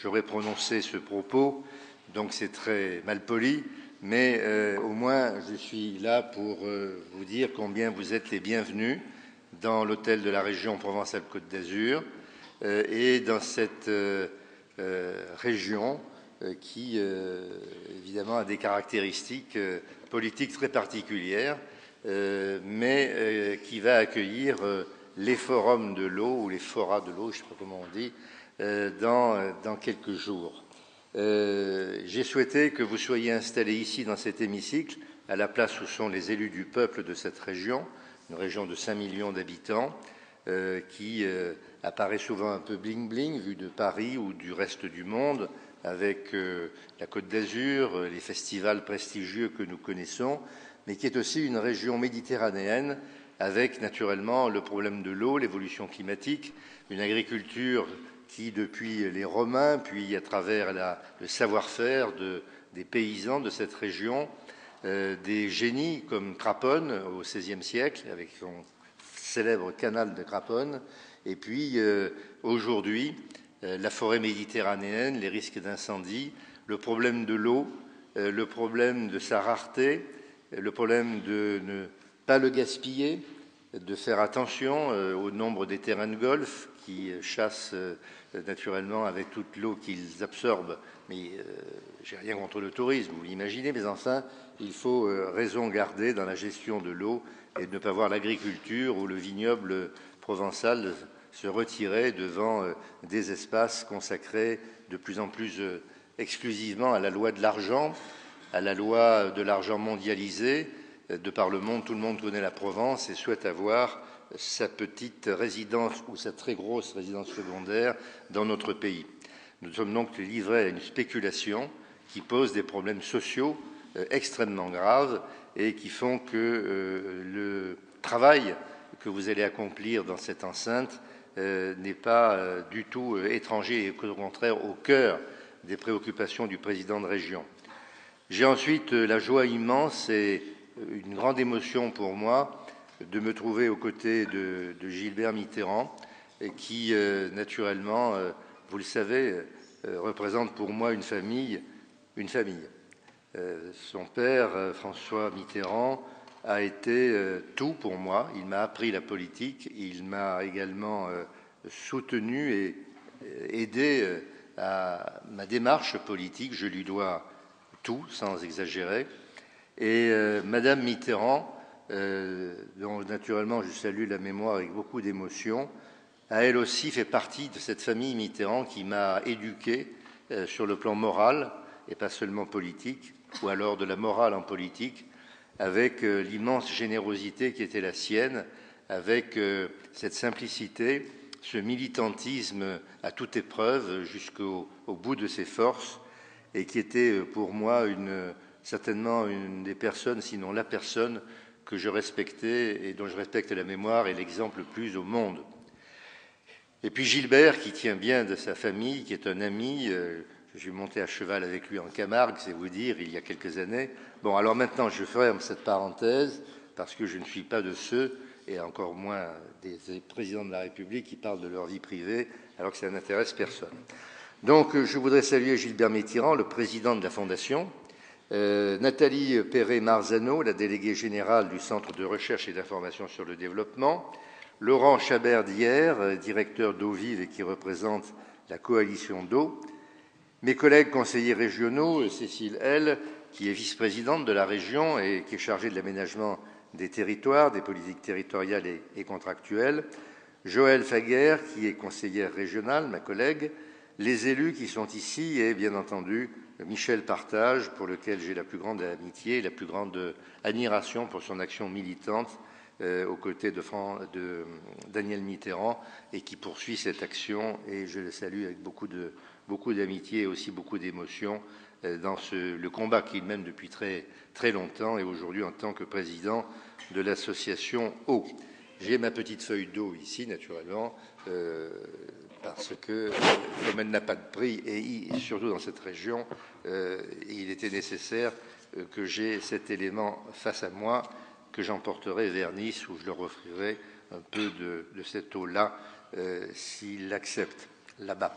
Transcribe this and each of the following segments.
j'aurais prononcé ce propos, donc c'est très malpoli, mais au moins je suis là pour vous dire combien vous êtes les bienvenus dans l'hôtel de la région Provence-Alpes-Côte d'Azur et dans cette région qui, évidemment, a des caractéristiques politiques très particulières, mais qui va accueillir les forums de l'eau, ou les forats de l'eau, je ne sais pas comment on dit, dans quelques jours. J'ai souhaité que vous soyez installés ici, dans cet hémicycle, à la place où sont les élus du peuple de cette région, une région de 5 millions d'habitants, qui apparaît souvent un peu bling-bling, vu de Paris ou du reste du monde, avec la Côte d'Azur, les festivals prestigieux que nous connaissons, mais qui est aussi une région méditerranéenne, avec naturellement le problème de l'eau, l'évolution climatique, une agriculture qui, depuis les Romains, puis à travers le savoir-faire des paysans de cette région, des génies comme Craponne au XVIe siècle, avec son célèbre canal de Craponne, et puis aujourd'hui, la forêt méditerranéenne, les risques d'incendie, le problème de l'eau, le problème de sa rareté, le problème de ne pas le gaspiller, de faire attention au nombre des terrains de golf qui chassent naturellement avec toute l'eau qu'ils absorbent. Mais j'ai rien contre le tourisme, vous l'imaginez, mais enfin, il faut raison garder dans la gestion de l'eau et de ne pas voir l'agriculture ou le vignoble provençal se retirer devant des espaces consacrés de plus en plus exclusivement à la loi de l'argent, à la loi de l'argent mondialisé. De par le monde, tout le monde connaît la Provence et souhaite avoir sa petite résidence ou sa très grosse résidence secondaire dans notre pays. Nous sommes donc livrés à une spéculation qui pose des problèmes sociaux extrêmement graves et qui font que le travail que vous allez accomplir dans cette enceinte n'est pas du tout étranger et au contraire au cœur des préoccupations du président de région. J'ai ensuite la joie immense et une grande émotion pour moi de me trouver aux côtés de Gilbert Mitterrand, qui naturellement, vous le savez, représente pour moi une famille. Son père, François Mitterrand, a été tout pour moi. Il m'a appris la politique, il m'a également soutenu et aidé à ma démarche politique. Je lui dois tout, sans exagérer. Et Madame Mitterrand, dont naturellement je salue la mémoire avec beaucoup d'émotion, a elle aussi fait partie de cette famille Mitterrand qui m'a éduqué sur le plan moral et pas seulement politique, ou alors de la morale en politique, avec l'immense générosité qui était la sienne, avec cette simplicité, ce militantisme à toute épreuve jusqu'au bout de ses forces, et qui était pour moi certainement une des personnes, sinon la personne que je respectais et dont je respecte la mémoire et l'exemple le plus au monde. Et puis Gilbert, qui tient bien de sa famille, qui est un ami. Je suis monté à cheval avec lui en Camargue, c'est vous dire, il y a quelques années. Bon, alors maintenant, je ferme cette parenthèse, parce que je ne suis pas de ceux, et encore moins des présidents de la République, qui parlent de leur vie privée, alors que ça n'intéresse personne. Donc, je voudrais saluer Gilbert Mitterrand, le président de la Fondation, Nathalie Perret-Marzano, la déléguée générale du Centre de recherche et d'information sur le développement, Laurent Chabert-Dière, directeur d'Eau Vive et qui représente la coalition d'eau, mes collègues conseillers régionaux, Cécile L, qui est vice-présidente de la région et qui est chargée de l'aménagement des territoires, des politiques territoriales et contractuelles, Joëlle Faguer, qui est conseillère régionale, ma collègue, les élus qui sont ici et, bien entendu, Michel Partage, pour lequel j'ai la plus grande amitié et la plus grande admiration pour son action militante aux côtés de Daniel Mitterrand et qui poursuit cette action, et je le salue avec beaucoup d'amitié et aussi beaucoup d'émotion dans le combat qu'il mène depuis très, très longtemps et aujourd'hui en tant que président de l'association Eau. J'ai ma petite feuille d'eau ici, naturellement, parce que, comme elle n'a pas de prix, et surtout dans cette région, il était nécessaire que j'ai cet élément face à moi, que j'emporterai vers Nice, où je leur offrirai un peu de cette eau-là, s'il l'accepte, là-bas.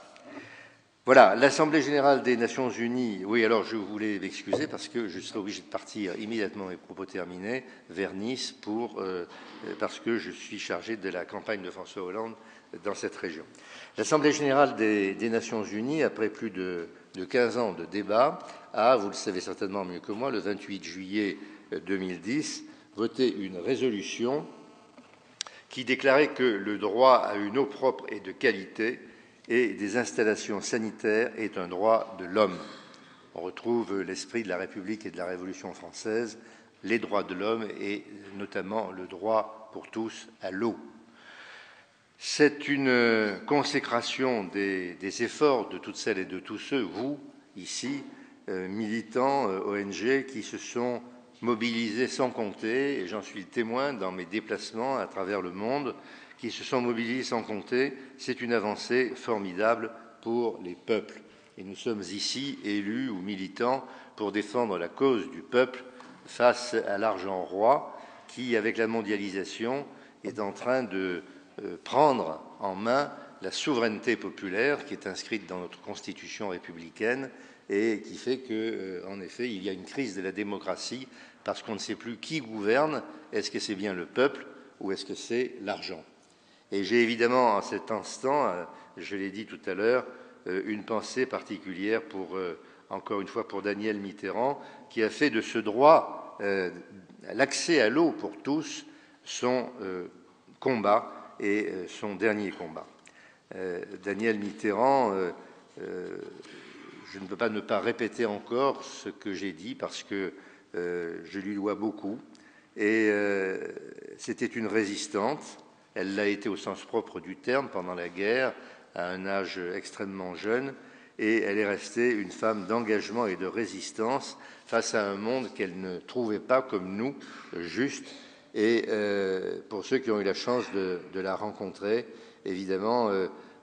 Voilà, l'Assemblée générale des Nations unies. Oui, alors je voulais m'excuser parce que je serai obligé de partir immédiatement, mes propos terminés, vers Nice parce que je suis chargé de la campagne de François Hollande dans cette région. L'Assemblée générale des Nations unies, après plus de 15 ans de débat, a, vous le savez certainement mieux que moi, le 28 juillet 2010, voté une résolution qui déclarait que le droit à une eau propre et de qualité et des installations sanitaires est un droit de l'homme. On retrouve l'esprit de la République et de la Révolution française, les droits de l'homme et notamment le droit pour tous à l'eau. C'est une consécration des efforts de toutes celles et de tous ceux, vous, ici, militants, ONG, qui se sont mobilisés sans compter, et j'en suis le témoin dans mes déplacements à travers le monde, qui se sont mobilisés sans compter. C'est une avancée formidable pour les peuples. Et nous sommes ici élus ou militants pour défendre la cause du peuple face à l'argent roi qui, avec la mondialisation, est en train de prendre en main la souveraineté populaire qui est inscrite dans notre Constitution républicaine et qui fait qu'en effet, il y a une crise de la démocratie parce qu'on ne sait plus qui gouverne. Est-ce que c'est bien le peuple ou est-ce que c'est l'argent? Et j'ai évidemment, en cet instant, je l'ai dit tout à l'heure, une pensée particulière encore une fois, pour Danielle Mitterrand, qui a fait de ce droit, l'accès à l'eau pour tous, son combat et son dernier combat. Danielle Mitterrand, je ne peux pas ne pas répéter encore ce que j'ai dit parce que je lui dois beaucoup. Et c'était une résistante. Elle l'a été au sens propre du terme pendant la guerre, à un âge extrêmement jeune, et elle est restée une femme d'engagement et de résistance face à un monde qu'elle ne trouvait pas, comme nous, juste. Et pour ceux qui ont eu la chance de la rencontrer, évidemment,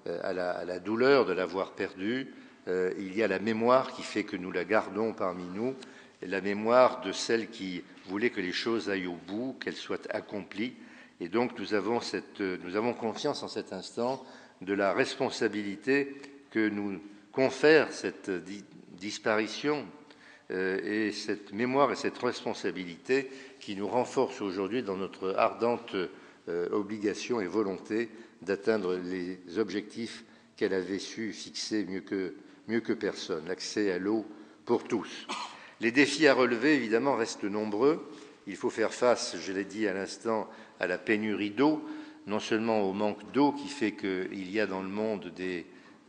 à la douleur de l'avoir perdue, il y a la mémoire qui fait que nous la gardons parmi nous, la mémoire de celle qui voulait que les choses aillent au bout, qu'elles soient accomplies. Et donc nous avons confiance en cet instant de la responsabilité que nous confère cette disparition et cette mémoire et cette responsabilité qui nous renforce aujourd'hui dans notre ardente obligation et volonté d'atteindre les objectifs qu'elle avait su fixer mieux que personne, l'accès à l'eau pour tous. Les défis à relever, évidemment, restent nombreux. Il faut faire face, je l'ai dit à l'instant, à la pénurie d'eau, non seulement au manque d'eau qui fait qu'il y a dans le monde des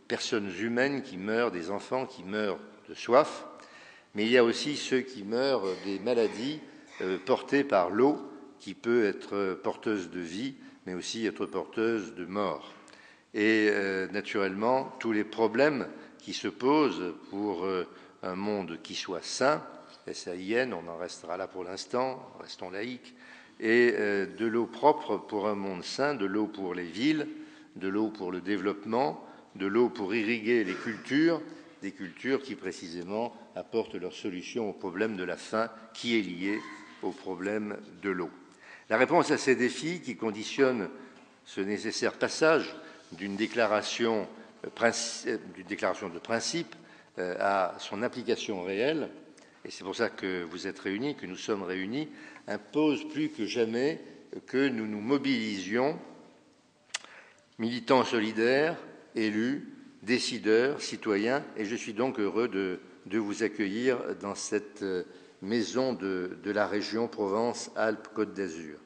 personnes humaines qui meurent, des enfants qui meurent de soif, mais il y a aussi ceux qui meurent des maladies portées par l'eau, qui peut être porteuse de vie, mais aussi être porteuse de mort. Et naturellement, tous les problèmes qui se posent pour un monde qui soit sain, SAIN, on en restera là pour l'instant, restons laïcs, et de l'eau propre pour un monde sain, de l'eau pour les villes, de l'eau pour le développement, de l'eau pour irriguer les cultures, des cultures qui précisément apportent leur solution au problème de la faim qui est lié au problème de l'eau. La réponse à ces défis qui conditionnent ce nécessaire passage d'une déclaration de principe à son application réelle, et c'est pour ça que vous êtes réunis, que nous sommes réunis, impose plus que jamais que nous nous mobilisions, militants solidaires, élus, décideurs, citoyens, et je suis donc heureux de vous accueillir dans cette maison de la région Provence-Alpes-Côte d'Azur.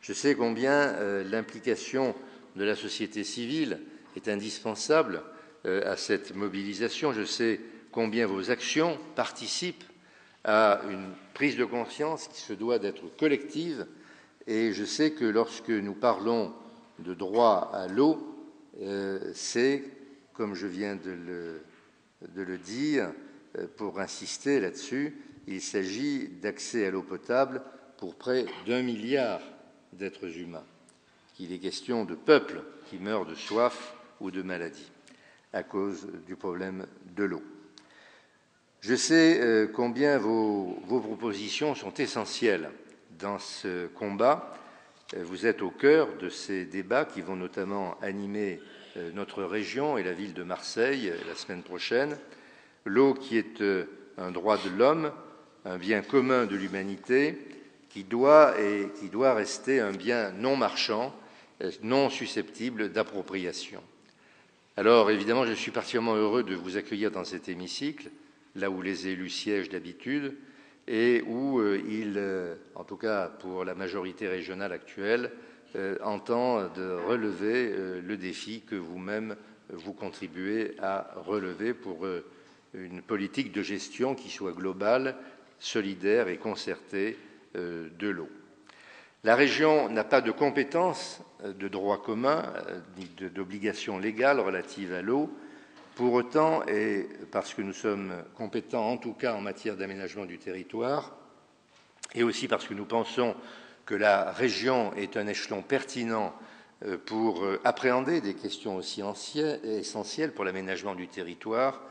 Je sais combien l'implication de la société civile est indispensable à cette mobilisation. Je sais combien vos actions participent à une prise de conscience qui se doit d'être collective. Et je sais que lorsque nous parlons de droit à l'eau, c'est, comme je viens de le dire, pour insister là-dessus, il s'agit d'accès à l'eau potable pour près d'1 milliard d'êtres humains, qu'il est question de peuples qui meurent de soif ou de maladie à cause du problème de l'eau. Je sais combien vos propositions sont essentielles dans ce combat. Vous êtes au cœur de ces débats qui vont notamment animer notre région et la ville de Marseille la semaine prochaine. L'eau qui est un droit de l'homme, un bien commun de l'humanité, qui doit rester un bien non marchand, non susceptible d'appropriation. Alors, évidemment, je suis particulièrement heureux de vous accueillir dans cet hémicycle, là où les élus siègent d'habitude, et où en tout cas pour la majorité régionale actuelle, entend de relever le défi que vous-même vous contribuez à relever pour une politique de gestion qui soit globale, solidaire et concertée de l'eau. La région n'a pas de compétences de droit commun ni d'obligations légales relatives à l'eau. Pour autant, et parce que nous sommes compétents en tout cas en matière d'aménagement du territoire, et aussi parce que nous pensons que la région est un échelon pertinent pour appréhender des questions aussi essentielles pour l'aménagement du territoire,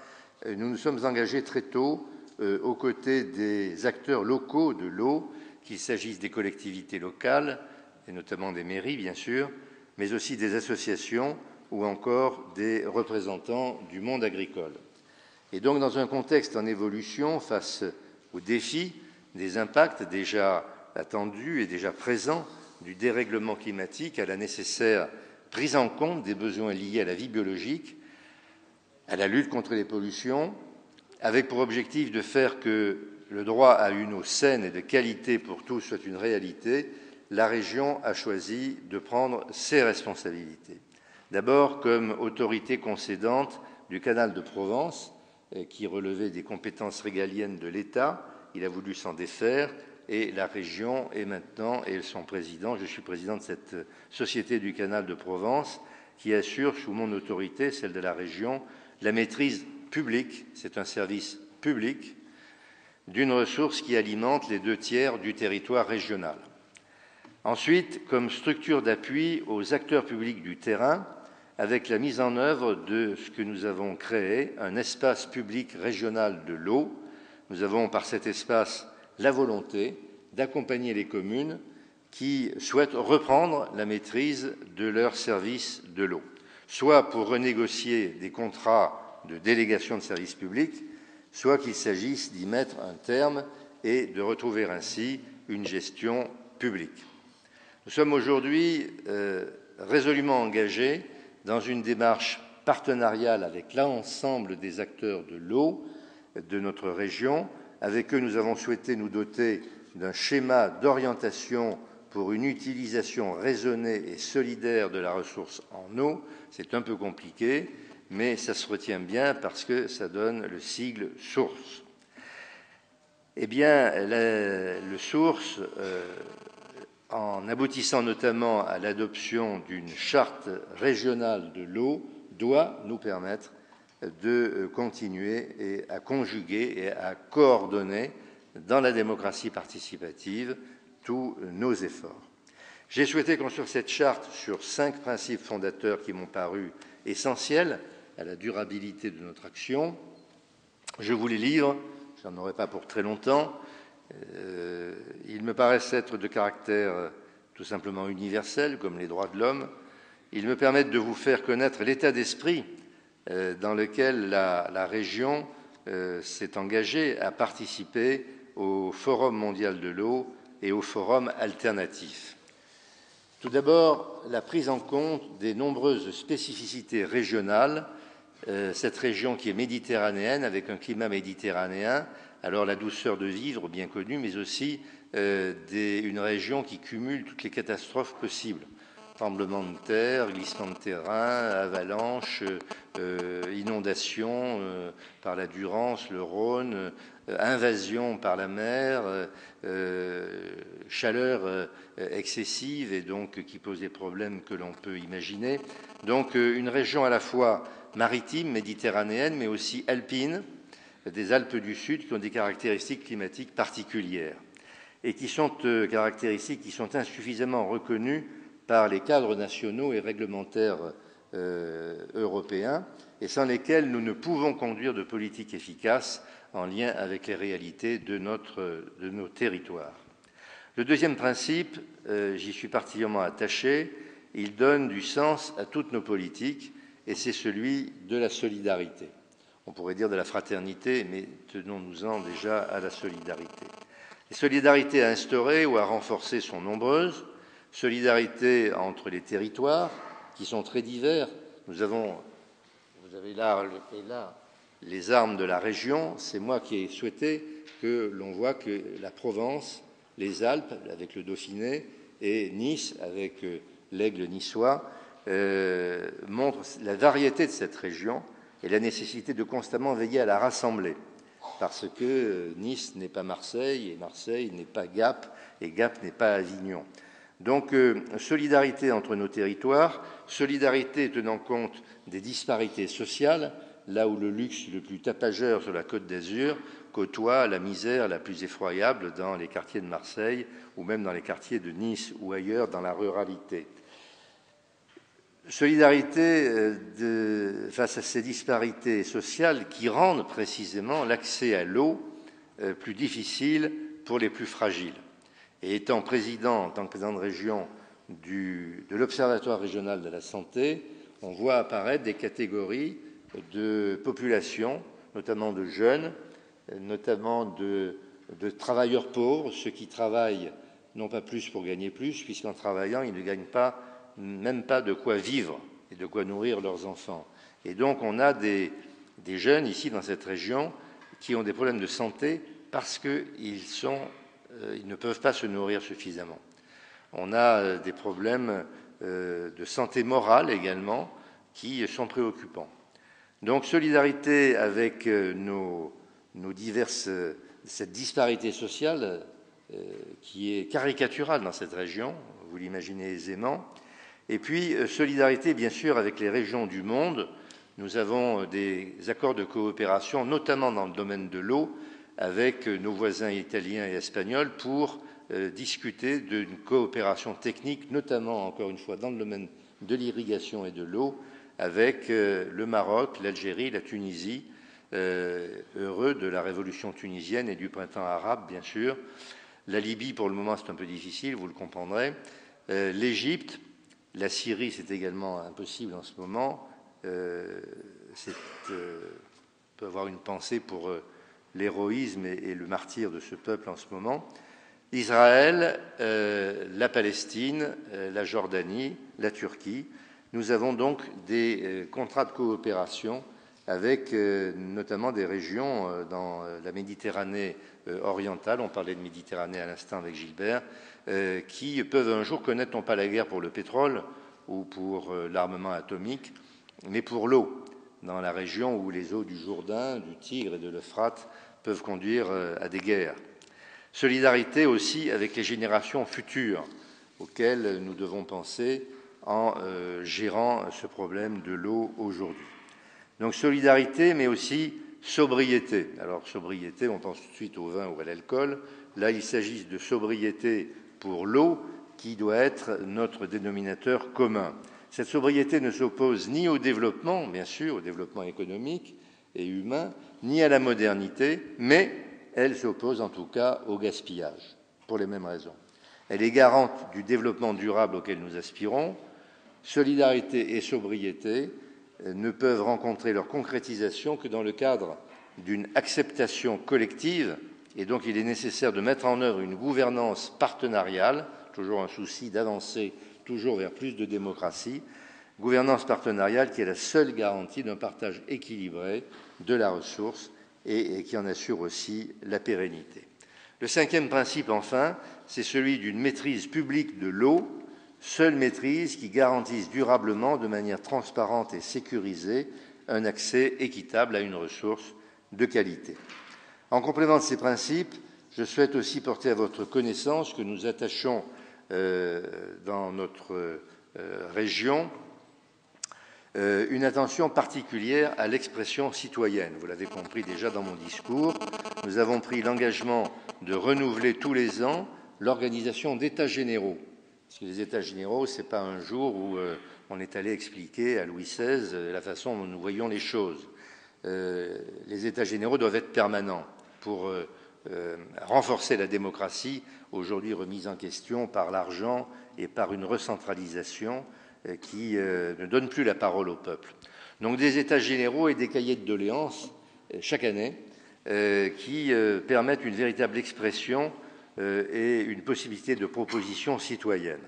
nous nous sommes engagés très tôt aux côtés des acteurs locaux de l'eau, qu'il s'agisse des collectivités locales, et notamment des mairies, bien sûr, mais aussi des associations ou encore des représentants du monde agricole. Et donc, dans un contexte en évolution, face aux défis, des impacts déjà attendus et déjà présents du dérèglement climatique à la nécessaire prise en compte des besoins liés à la vie biologique, à la lutte contre les pollutions, avec pour objectif de faire que le droit à une eau saine et de qualité pour tous soit une réalité, la région a choisi de prendre ses responsabilités. D'abord, comme autorité concédante du canal de Provence, qui relevait des compétences régaliennes de l'État, il a voulu s'en défaire, et la région est maintenant, et son président, je suis président de cette Société du canal de Provence, qui assure, sous mon autorité, celle de la région, la maîtrise publique, c'est un service public, d'une ressource qui alimente les 2/3 du territoire régional. Ensuite, comme structure d'appui aux acteurs publics du terrain, avec la mise en œuvre de ce que nous avons créé, un espace public régional de l'eau. Nous avons par cet espace la volonté d'accompagner les communes qui souhaitent reprendre la maîtrise de leur service de l'eau, soit pour renégocier des contrats de délégation de service public, soit qu'il s'agisse d'y mettre un terme et de retrouver ainsi une gestion publique. Nous sommes aujourd'hui résolument engagés dans une démarche partenariale avec l'ensemble des acteurs de l'eau de notre région. Avec eux, nous avons souhaité nous doter d'un schéma d'orientation pour une utilisation raisonnée et solidaire de la ressource en eau. C'est un peu compliqué, mais ça se retient bien parce que ça donne le sigle SOURCE. Eh bien, le SOURCE, en aboutissant notamment à l'adoption d'une charte régionale de l'eau, doit nous permettre de continuer et à conjuguer et à coordonner dans la démocratie participative tous nos efforts. J'ai souhaité construire cette charte sur 5 principes fondateurs qui m'ont paru essentiels à la durabilité de notre action. Je vous les livre, je n'en aurai pas pour très longtemps. Ils me paraissent être de caractère tout simplement universel, comme les droits de l'homme. Ils me permettent de vous faire connaître l'état d'esprit dans lequel la région s'est engagée à participer au Forum mondial de l'eau et au Forum alternatif. Tout d'abord, la prise en compte des nombreuses spécificités régionales. Cette région qui est méditerranéenne, avec un climat méditerranéen, alors la douceur de vivre, bien connue, mais aussi une région qui cumule toutes les catastrophes possibles. Tremblements de terre, glissements de terrain, avalanches, inondations par la Durance, le Rhône, invasion par la mer, chaleur excessive et donc qui pose des problèmes que l'on peut imaginer. Donc une région à la fois maritime, méditerranéenne, mais aussi alpine, des Alpes du Sud qui ont des caractéristiques climatiques particulières et qui sont caractéristiques qui sont insuffisamment reconnues par les cadres nationaux et réglementaires européens et sans lesquels nous ne pouvons conduire de politique efficace en lien avec les réalités de nos territoires. Le deuxième principe, j'y suis particulièrement attaché, il donne du sens à toutes nos politiques et c'est celui de la solidarité. On pourrait dire de la fraternité, mais tenons-nous-en déjà à la solidarité. Les solidarités à instaurer ou à renforcer sont nombreuses. Solidarité entre les territoires, qui sont très divers. Vous avez là les armes de la région. C'est moi qui ai souhaité que l'on voit que la Provence, les Alpes avec le Dauphiné et Nice avec l'aigle niçois montrent la variété de cette région et la nécessité de constamment veiller à la rassembler. Parce que Nice n'est pas Marseille, et Marseille n'est pas Gap, et Gap n'est pas Avignon. Donc, solidarité entre nos territoires, solidarité tenant compte des disparités sociales, là où le luxe le plus tapageur sur la Côte d'Azur côtoie la misère la plus effroyable dans les quartiers de Marseille, ou même dans les quartiers de Nice ou ailleurs dans la ruralité. Solidarité face à ces disparités sociales qui rendent précisément l'accès à l'eau plus difficile pour les plus fragiles. Et étant président, en tant que président de région de l'Observatoire régional de la santé, on voit apparaître des catégories de population, notamment de jeunes, notamment de travailleurs pauvres, ceux qui travaillent non pas plus pour gagner plus, puisqu'en travaillant, ils ne gagnent pas même pas de quoi vivre et de quoi nourrir leurs enfants. Et donc on a des jeunes ici dans cette région qui ont des problèmes de santé parce qu'ils ne peuvent pas se nourrir suffisamment. On a des problèmes de santé morale également qui sont préoccupants. Donc solidarité avec cette disparité sociale qui est caricaturale dans cette région, vous l'imaginez aisément. Et puis, solidarité, bien sûr, avec les régions du monde. Nous avons des accords de coopération, notamment dans le domaine de l'eau, avec nos voisins italiens et espagnols pour discuter d'une coopération technique, notamment, encore une fois, dans le domaine de l'irrigation et de l'eau, avec le Maroc, l'Algérie, la Tunisie, heureux de la révolution tunisienne et du printemps arabe, bien sûr. La Libye, pour le moment, c'est un peu difficile, vous le comprendrez. L'Égypte, la Syrie, c'est également impossible en ce moment. On peut avoir une pensée pour l'héroïsme et le martyre de ce peuple en ce moment. Israël, la Palestine, la Jordanie, la Turquie. Nous avons donc des contrats de coopération avec notamment des régions dans la Méditerranée orientale, on parlait de Méditerranée à l'instant avec Gilbert, qui peuvent un jour connaître non pas la guerre pour le pétrole ou pour l'armement atomique, mais pour l'eau, dans la région où les eaux du Jourdain, du Tigre et de l'Euphrate peuvent conduire à des guerres. Solidarité aussi avec les générations futures auxquelles nous devons penser en gérant ce problème de l'eau aujourd'hui. Donc solidarité, mais aussi sobriété. Alors sobriété, on pense tout de suite au vin ou à l'alcool. Là, il s'agit de sobriété pour l'eau, qui doit être notre dénominateur commun. Cette sobriété ne s'oppose ni au développement, bien sûr, au développement économique et humain, ni à la modernité, mais elle s'oppose en tout cas au gaspillage, pour les mêmes raisons. Elle est garante du développement durable auquel nous aspirons. Solidarité et sobriété ne peuvent rencontrer leur concrétisation que dans le cadre d'une acceptation collective, et donc il est nécessaire de mettre en œuvre une gouvernance partenariale, toujours un souci d'avancer toujours vers plus de démocratie, gouvernance partenariale qui est la seule garantie d'un partage équilibré de la ressource et qui en assure aussi la pérennité. Le cinquième principe, enfin, c'est celui d'une maîtrise publique de l'eau, seule maîtrise qui garantisse durablement, de manière transparente et sécurisée, un accès équitable à une ressource de qualité. En complément de ces principes, je souhaite aussi porter à votre connaissance que nous attachons dans notre région une attention particulière à l'expression citoyenne. Vous l'avez compris déjà dans mon discours, nous avons pris l'engagement de renouveler tous les ans l'organisation d'états généraux. Parce que les états généraux, ce n'est pas un jour où on est allé expliquer à Louis XVI la façon dont nous voyons les choses. Les états généraux doivent être permanents pour renforcer la démocratie, aujourd'hui remise en question par l'argent et par une recentralisation qui ne donne plus la parole au peuple. Donc des états généraux et des cahiers de doléances chaque année qui permettent une véritable expression et une possibilité de proposition citoyenne.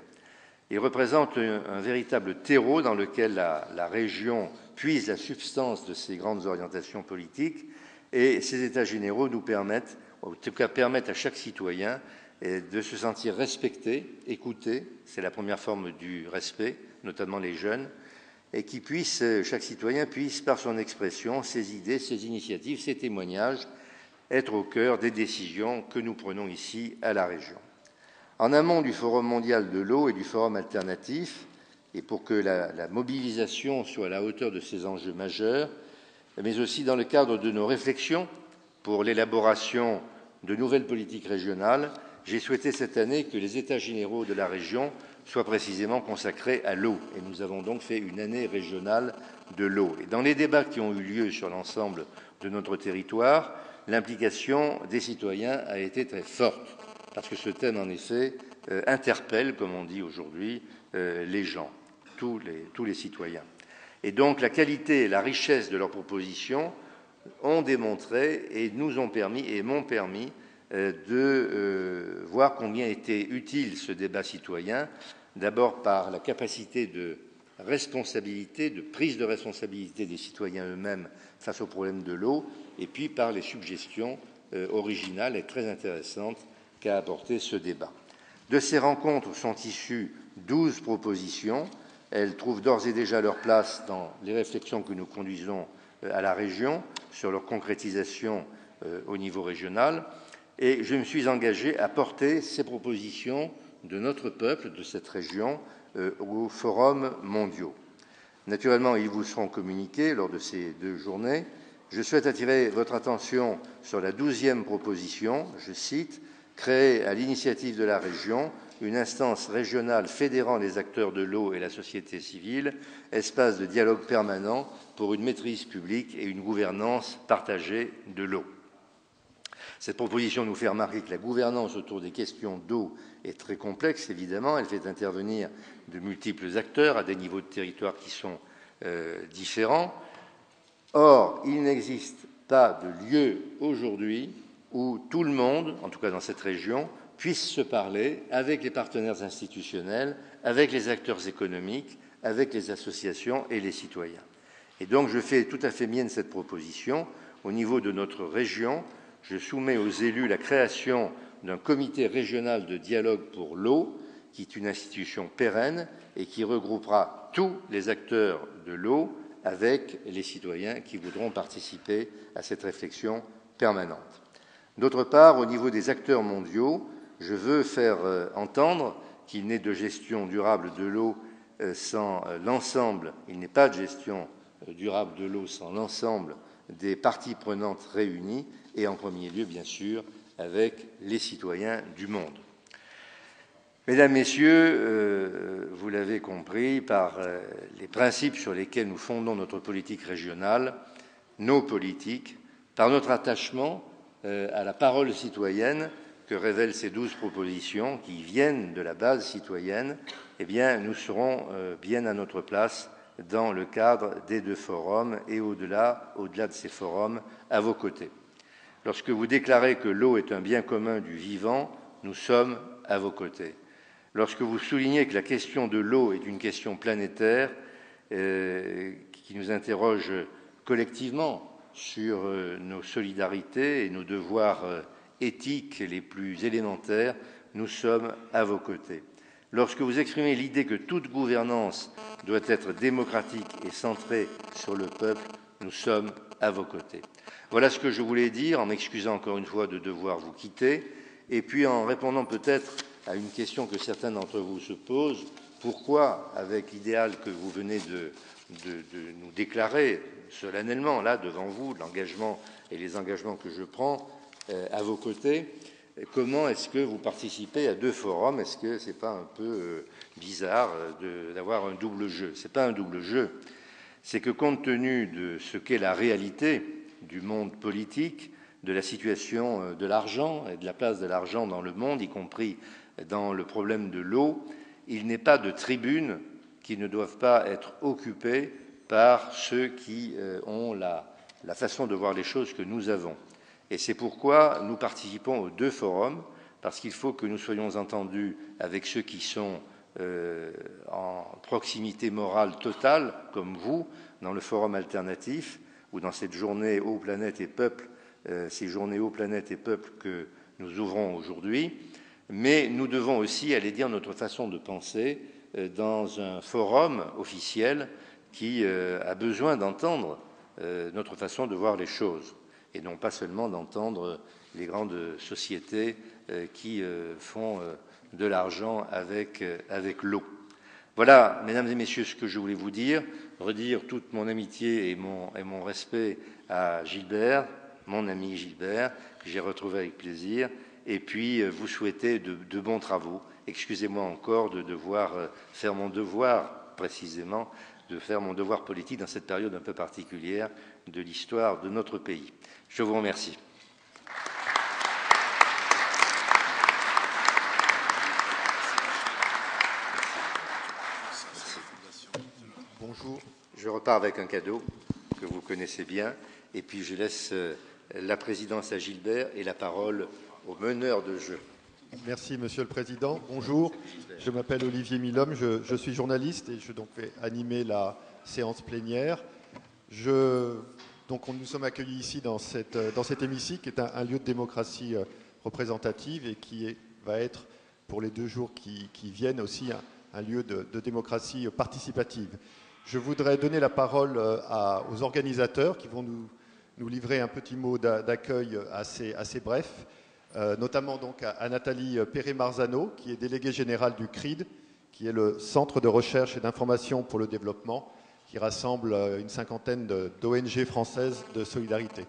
Ils représentent un véritable terreau dans lequel la région puise la substance de ces grandes orientations politiques, et ces états généraux nous permettent, en tout cas permettent à chaque citoyen de se sentir respecté, écouté, c'est la première forme du respect, notamment les jeunes, et chaque citoyen puisse, par son expression, ses idées, ses initiatives, ses témoignages, être au cœur des décisions que nous prenons ici à la région. En amont du Forum mondial de l'eau et du Forum alternatif, et pour que la mobilisation soit à la hauteur de ces enjeux majeurs, mais aussi dans le cadre de nos réflexions pour l'élaboration de nouvelles politiques régionales, j'ai souhaité cette année que les États généraux de la région soient précisément consacrés à l'eau. Et nous avons donc fait une année régionale de l'eau. Et dans les débats qui ont eu lieu sur l'ensemble de notre territoire, l'implication des citoyens a été très forte, parce que ce thème, en effet, interpelle, comme on dit aujourd'hui, les gens, tous les citoyens. Et donc la qualité et la richesse de leurs propositions ont démontré et nous ont permis et m'ont permis de voir combien était utile ce débat citoyen, d'abord par la capacité de responsabilité, de prise de responsabilité des citoyens eux-mêmes face au problème de l'eau, et puis par les suggestions originales et très intéressantes qu'a apporté ce débat. De ces rencontres sont issues 12 propositions. Elles trouvent d'ores et déjà leur place dans les réflexions que nous conduisons à la région sur leur concrétisation au niveau régional. Et je me suis engagé à porter ces propositions de notre peuple, de cette région, aux forums mondiaux. Naturellement, ils vous seront communiqués lors de ces 2 journées. Je souhaite attirer votre attention sur la 12e proposition, je cite, « Créer à l'initiative de la région une instance régionale fédérant les acteurs de l'eau et la société civile, espace de dialogue permanent pour une maîtrise publique et une gouvernance partagée de l'eau. » Cette proposition nous fait remarquer que la gouvernance autour des questions d'eau est très complexe, évidemment. Elle fait intervenir de multiples acteurs à des niveaux de territoire qui sont différents. Or, il n'existe pas de lieu aujourd'hui où tout le monde, en tout cas dans cette région, puisse se parler avec les partenaires institutionnels, avec les acteurs économiques, avec les associations et les citoyens. Et donc, je fais tout à fait mienne cette proposition. Au niveau de notre région, je soumets aux élus la création d'un comité régional de dialogue pour l'eau, qui est une institution pérenne et qui regroupera tous les acteurs de l'eau avec les citoyens qui voudront participer à cette réflexion permanente. D'autre part, au niveau des acteurs mondiaux, je veux faire entendre qu'il n'est de gestion durable de l'eau sans l'ensemble, il n'est pas de gestion durable de l'eau sans l'ensemble des parties prenantes réunies, et en premier lieu, bien sûr, avec les citoyens du monde. Mesdames, Messieurs, vous l'avez compris, par les principes sur lesquels nous fondons notre politique régionale, nos politiques, par notre attachement à la parole citoyenne que révèlent ces 12 propositions qui viennent de la base citoyenne, eh bien, nous serons bien à notre place dans le cadre des 2 forums et au-delà de ces forums, à vos côtés. Lorsque vous déclarez que l'eau est un bien commun du vivant, nous sommes à vos côtés. Lorsque vous soulignez que la question de l'eau est une question planétaire qui nous interroge collectivement sur nos solidarités et nos devoirs éthiques les plus élémentaires, nous sommes à vos côtés. Lorsque vous exprimez l'idée que toute gouvernance doit être démocratique et centrée sur le peuple, nous sommes à vos côtés. Voilà ce que je voulais dire, en m'excusant encore une fois de devoir vous quitter, et puis en répondant peut-être à une question que certains d'entre vous se posent. Pourquoi, avec l'idéal que vous venez de nous déclarer solennellement, là, devant vous, l'engagement et les engagements que je prends à vos côtés, comment est-ce que vous participez à 2 forums? Est-ce que ce n'est pas un peu bizarre d'avoir un double jeu? Ce n'est pas un double jeu. C'est que compte tenu de ce qu'est la réalité du monde politique, de la situation de l'argent et de la place de l'argent dans le monde, y compris dans le problème de l'eau, il n'est pas de tribunes qui ne doivent pas être occupées par ceux qui ont la façon de voir les choses que nous avons. Et c'est pourquoi nous participons aux 2 forums, parce qu'il faut que nous soyons entendus avec ceux qui sont en proximité morale totale, comme vous, dans le forum alternatif, ou dans cette journée Eau, Planète et Peuple, ces journées Eau, Planète et Peuple que nous ouvrons aujourd'hui. Mais nous devons aussi aller dire notre façon de penser dans un forum officiel qui a besoin d'entendre notre façon de voir les choses, et non pas seulement d'entendre les grandes sociétés qui font de l'argent avec l'eau. Voilà, mesdames et messieurs, ce que je voulais vous dire, redire toute mon amitié et mon respect à Gilbert, mon ami Gilbert, que j'ai retrouvé avec plaisir, et puis vous souhaiter de bons travaux. Excusez-moi encore de devoir faire mon devoir, précisément, de faire mon devoir politique dans cette période un peu particulière de l'histoire de notre pays. Je vous remercie. Bonjour. Je repars avec un cadeau que vous connaissez bien, et puis je laisse la présidence à Gilbert et la parole au meneur de jeu. Merci, Monsieur le Président. Bonjour, je m'appelle Olivier Milhomme, je suis journaliste et je donc vais animer la séance plénière. Donc nous sommes accueillis ici dans cet hémicycle qui est un lieu de démocratie représentative et qui va être, pour les 2 jours qui viennent aussi, un lieu de démocratie participative. Je voudrais donner la parole aux organisateurs qui vont nous livrer un petit mot d'accueil assez bref. Notamment donc à Nathalie Perret-Marzano, qui est déléguée générale du CRID, qui est le Centre de recherche et d'information pour le développement, qui rassemble une 50aine d'ONG françaises de solidarité.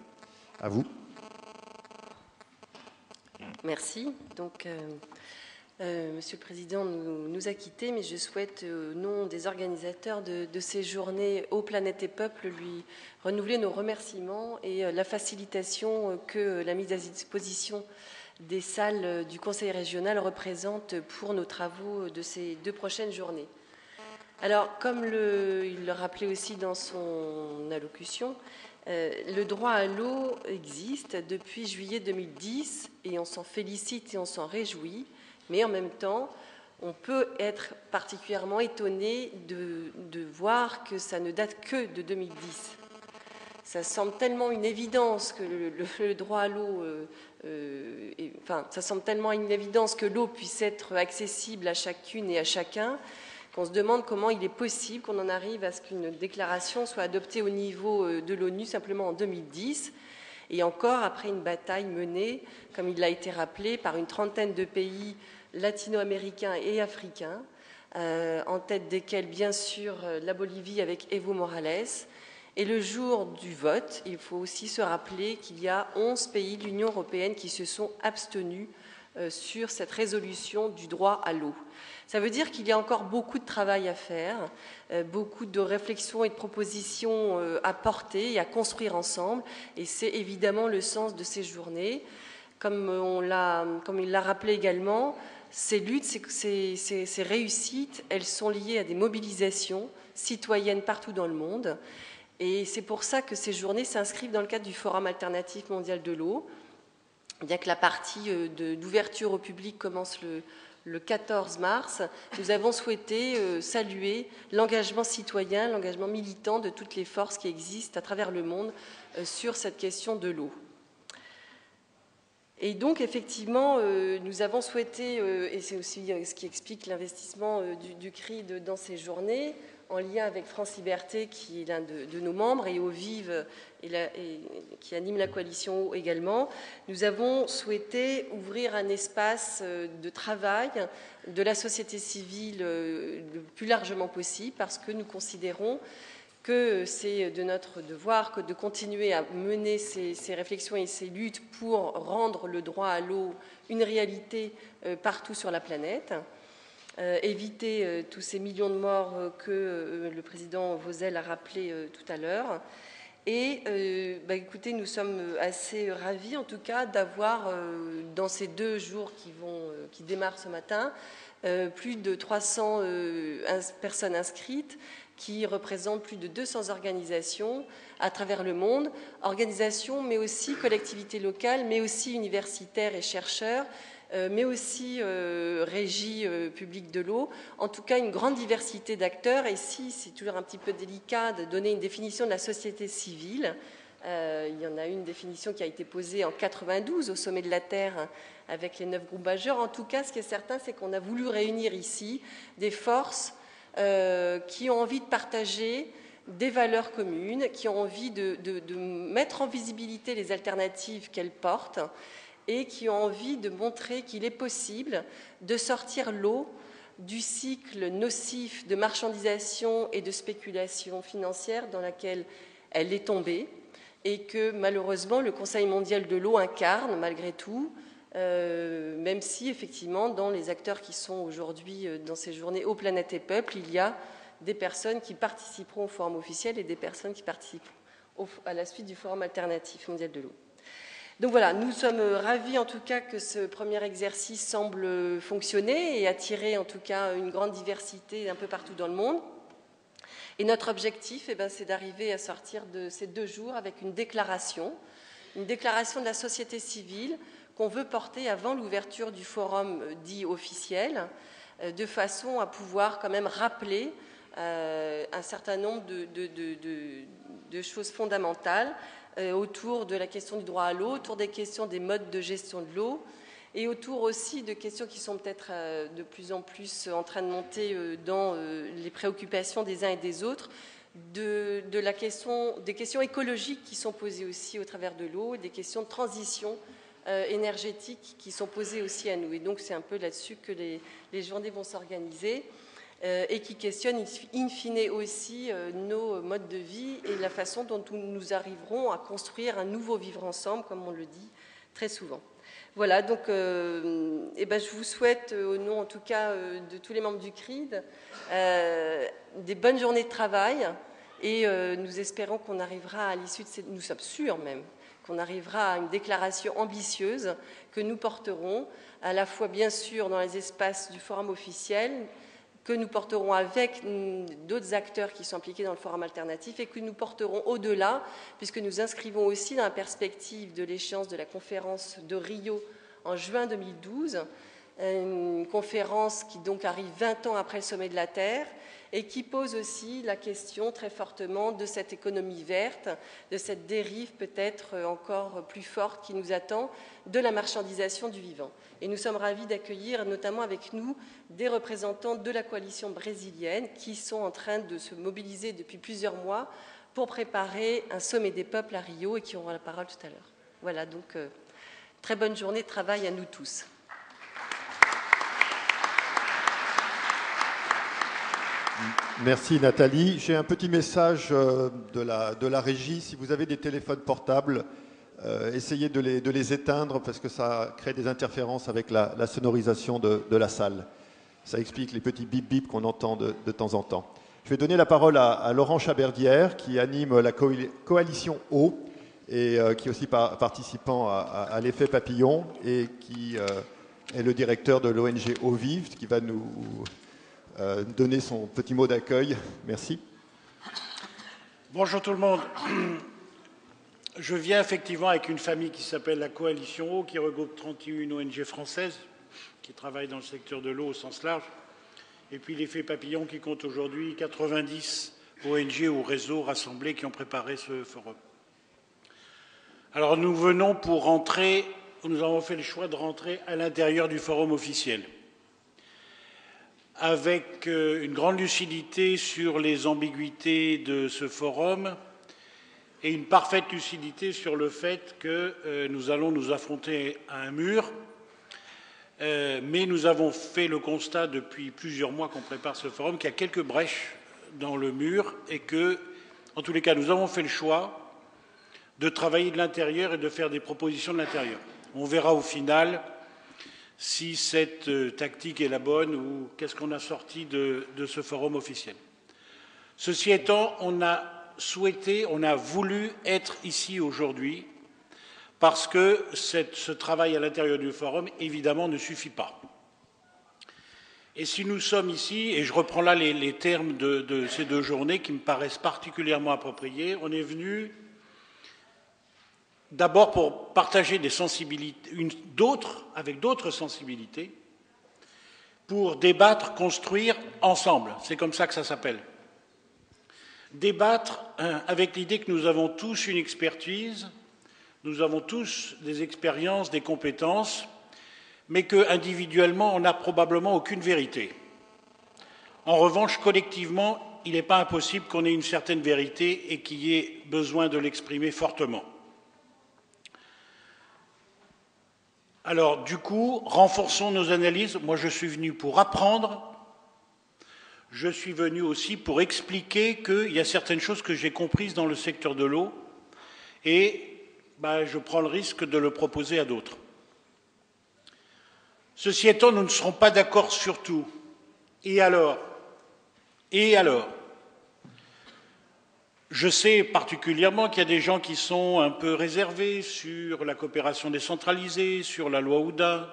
À vous. Merci. Donc, Monsieur le Président nous a quittés, mais je souhaite, au nom des organisateurs de ces journées Eau, Planète et Peuple, lui renouveler nos remerciements et la facilitation que la mise à disposition des salles du Conseil régional représente pour nos travaux de ces 2 prochaines journées. Alors, comme il le rappelait aussi dans son allocution, le droit à l'eau existe depuis juillet 2010 et on s'en félicite et on s'en réjouit, mais en même temps, on peut être particulièrement étonné de voir que ça ne date que de 2010. Ça semble tellement une évidence que le droit à l'eau, ça semble tellement une évidence que l'eau puisse être accessible à chacune et à chacun, qu'on se demande comment il est possible qu'on en arrive à ce qu'une déclaration soit adoptée au niveau de l'ONU simplement en 2010, et encore après une bataille menée, comme il a été rappelé, par une trentaine de pays latino-américains et africains, en tête desquels, bien sûr, la Bolivie avec Evo Morales. Et le jour du vote, il faut aussi se rappeler qu'il y a 11 pays de l'Union européenne qui se sont abstenus sur cette résolution du droit à l'eau. Ça veut dire qu'il y a encore beaucoup de travail à faire, beaucoup de réflexions et de propositions à porter et à construire ensemble. Et c'est évidemment le sens de ces journées. Comme il l'a rappelé également, ces luttes, ces réussites, elles sont liées à des mobilisations citoyennes partout dans le monde. Et c'est pour ça que ces journées s'inscrivent dans le cadre du Forum alternatif mondial de l'eau. Bien que la partie d'ouverture au public commence le 14 mars, nous avons souhaité saluer l'engagement citoyen, l'engagement militant de toutes les forces qui existent à travers le monde sur cette question de l'eau. Et donc, effectivement, nous avons souhaité, et c'est aussi ce qui explique l'investissement du CRID dans ces journées, en lien avec France Liberté, qui est l'un de nos membres, et Eau Vive, qui anime la coalition également, nous avons souhaité ouvrir un espace de travail de la société civile le plus largement possible, parce que nous considérons que c'est de notre devoir que de continuer à mener ces réflexions et ces luttes pour rendre le droit à l'eau une réalité partout sur la planète. Éviter tous ces millions de morts que le président Vauzel a rappelé tout à l'heure. Et écoutez, nous sommes assez ravis en tout cas d'avoir dans ces 2 jours qui démarrent ce matin plus de 300 personnes inscrites, qui représente plus de 200 organisations à travers le monde, organisations mais aussi collectivités locales, mais aussi universitaires et chercheurs, mais aussi régie publique de l'eau, en tout cas une grande diversité d'acteurs. Et ici, c'est toujours un petit peu délicat de donner une définition de la société civile. Il y en a une définition qui a été posée en 92 au sommet de la Terre avec les 9 groupes majeurs. En tout cas, ce qui est certain, c'est qu'on a voulu réunir ici des forces qui ont envie de partager des valeurs communes, qui ont envie de mettre en visibilité les alternatives qu'elles portent et qui ont envie de montrer qu'il est possible de sortir l'eau du cycle nocif de marchandisation et de spéculation financière dans laquelle elle est tombée et que malheureusement le Conseil mondial de l'eau incarne malgré tout, même si effectivement dans les acteurs qui sont aujourd'hui dans ces journées aux planètes et peuples, il y a des personnes qui participeront au forum officiel et des personnes qui participent à la suite du forum alternatif mondial de l'eau. Donc voilà, nous sommes ravis en tout cas que ce premier exercice semble fonctionner et attirer en tout cas une grande diversité un peu partout dans le monde. Et notre objectif, c'est d'arriver à sortir de ces 2 jours avec une déclaration de la société civile qu'on veut porter avant l'ouverture du forum dit officiel, de façon à pouvoir quand même rappeler un certain nombre de choses fondamentales autour de la question du droit à l'eau, autour des questions des modes de gestion de l'eau et autour aussi de questions qui sont peut-être de plus en plus en train de monter dans les préoccupations des uns et des autres, des questions écologiques qui sont posées aussi au travers de l'eau, des questions de transition énergétique qui sont posées aussi à nous. Et donc c'est un peu là-dessus que les journées vont s'organiser et qui questionnent in fine aussi nos modes de vie et la façon dont nous arriverons à construire un nouveau vivre ensemble, comme on le dit très souvent. Voilà, donc je vous souhaite, au nom en tout cas de tous les membres du CRID, des bonnes journées de travail et nous espérons qu'on arrivera à l'issue de ces... Nous sommes sûrs même qu'on arrivera à une déclaration ambitieuse que nous porterons à la fois bien sûr dans les espaces du forum officiel, que nous porterons avec d'autres acteurs qui sont impliqués dans le forum alternatif et que nous porterons au-delà, puisque nous inscrivons aussi dans la perspective de l'échéance de la conférence de Rio en juin 2012, une conférence qui donc arrive 20 ans après le sommet de la Terre et qui pose aussi la question très fortement de cette économie verte, de cette dérive peut-être encore plus forte qui nous attend, de la marchandisation du vivant. Et nous sommes ravis d'accueillir notamment avec nous des représentants de la coalition brésilienne qui sont en train de se mobiliser depuis plusieurs mois pour préparer un sommet des peuples à Rio et qui auront la parole tout à l'heure. Voilà, donc très bonne journée de travail à nous tous. Merci Nathalie. J'ai un petit message de la régie. Si vous avez des téléphones portables, essayez de les éteindre parce que ça crée des interférences avec la sonorisation de la salle. Ça explique les petits bip-bip qu'on entend de temps en temps. Je vais donner la parole à Laurent Chaberdière qui anime la coalition Eau et qui est aussi participant à l'effet papillon et qui est le directeur de l'ONG Eau Vive qui va nous donner son petit mot d'accueil. Merci. Bonjour tout le monde. Je viens effectivement avec une famille qui s'appelle la Coalition Eau, qui regroupe 31 ONG françaises qui travaillent dans le secteur de l'eau au sens large, et puis l'effet papillon qui compte aujourd'hui 90 ONG ou réseaux rassemblés qui ont préparé ce forum. Alors nous venons pour rentrer, nous avons fait le choix de rentrer à l'intérieur du forum officiel, avec une grande lucidité sur les ambiguïtés de ce forum et une parfaite lucidité sur le fait que nous allons nous affronter à un mur, mais nous avons fait le constat depuis plusieurs mois qu'on prépare ce forum qu'il y a quelques brèches dans le mur et que, en tous les cas, nous avons fait le choix de travailler de l'intérieur et de faire des propositions de l'intérieur. On verra au final si cette tactique est la bonne ou qu'est-ce qu'on a sorti de ce forum officiel. Ceci étant, on a voulu être ici aujourd'hui parce que ce travail à l'intérieur du forum, évidemment, ne suffit pas. Et si nous sommes ici, et je reprends là les termes de ces 2 journées qui me paraissent particulièrement appropriés, on est venu d'abord pour partager des sensibilités, avec d'autres sensibilités, pour débattre, construire ensemble. C'est comme ça que ça s'appelle. Débattre avec l'idée que nous avons tous une expertise, nous avons tous des expériences, des compétences, mais qu'individuellement, on n'a probablement aucune vérité. En revanche, collectivement, il n'est pas impossible qu'on ait une certaine vérité et qu'il y ait besoin de l'exprimer fortement. Alors, du coup, renforçons nos analyses. Moi, je suis venu pour apprendre. Je suis venu aussi pour expliquer qu'il y a certaines choses que j'ai comprises dans le secteur de l'eau et je prends le risque de le proposer à d'autres. Ceci étant, nous ne serons pas d'accord sur tout. Et alors ? Je sais particulièrement qu'il y a des gens qui sont un peu réservés sur la coopération décentralisée, sur la loi Oudin.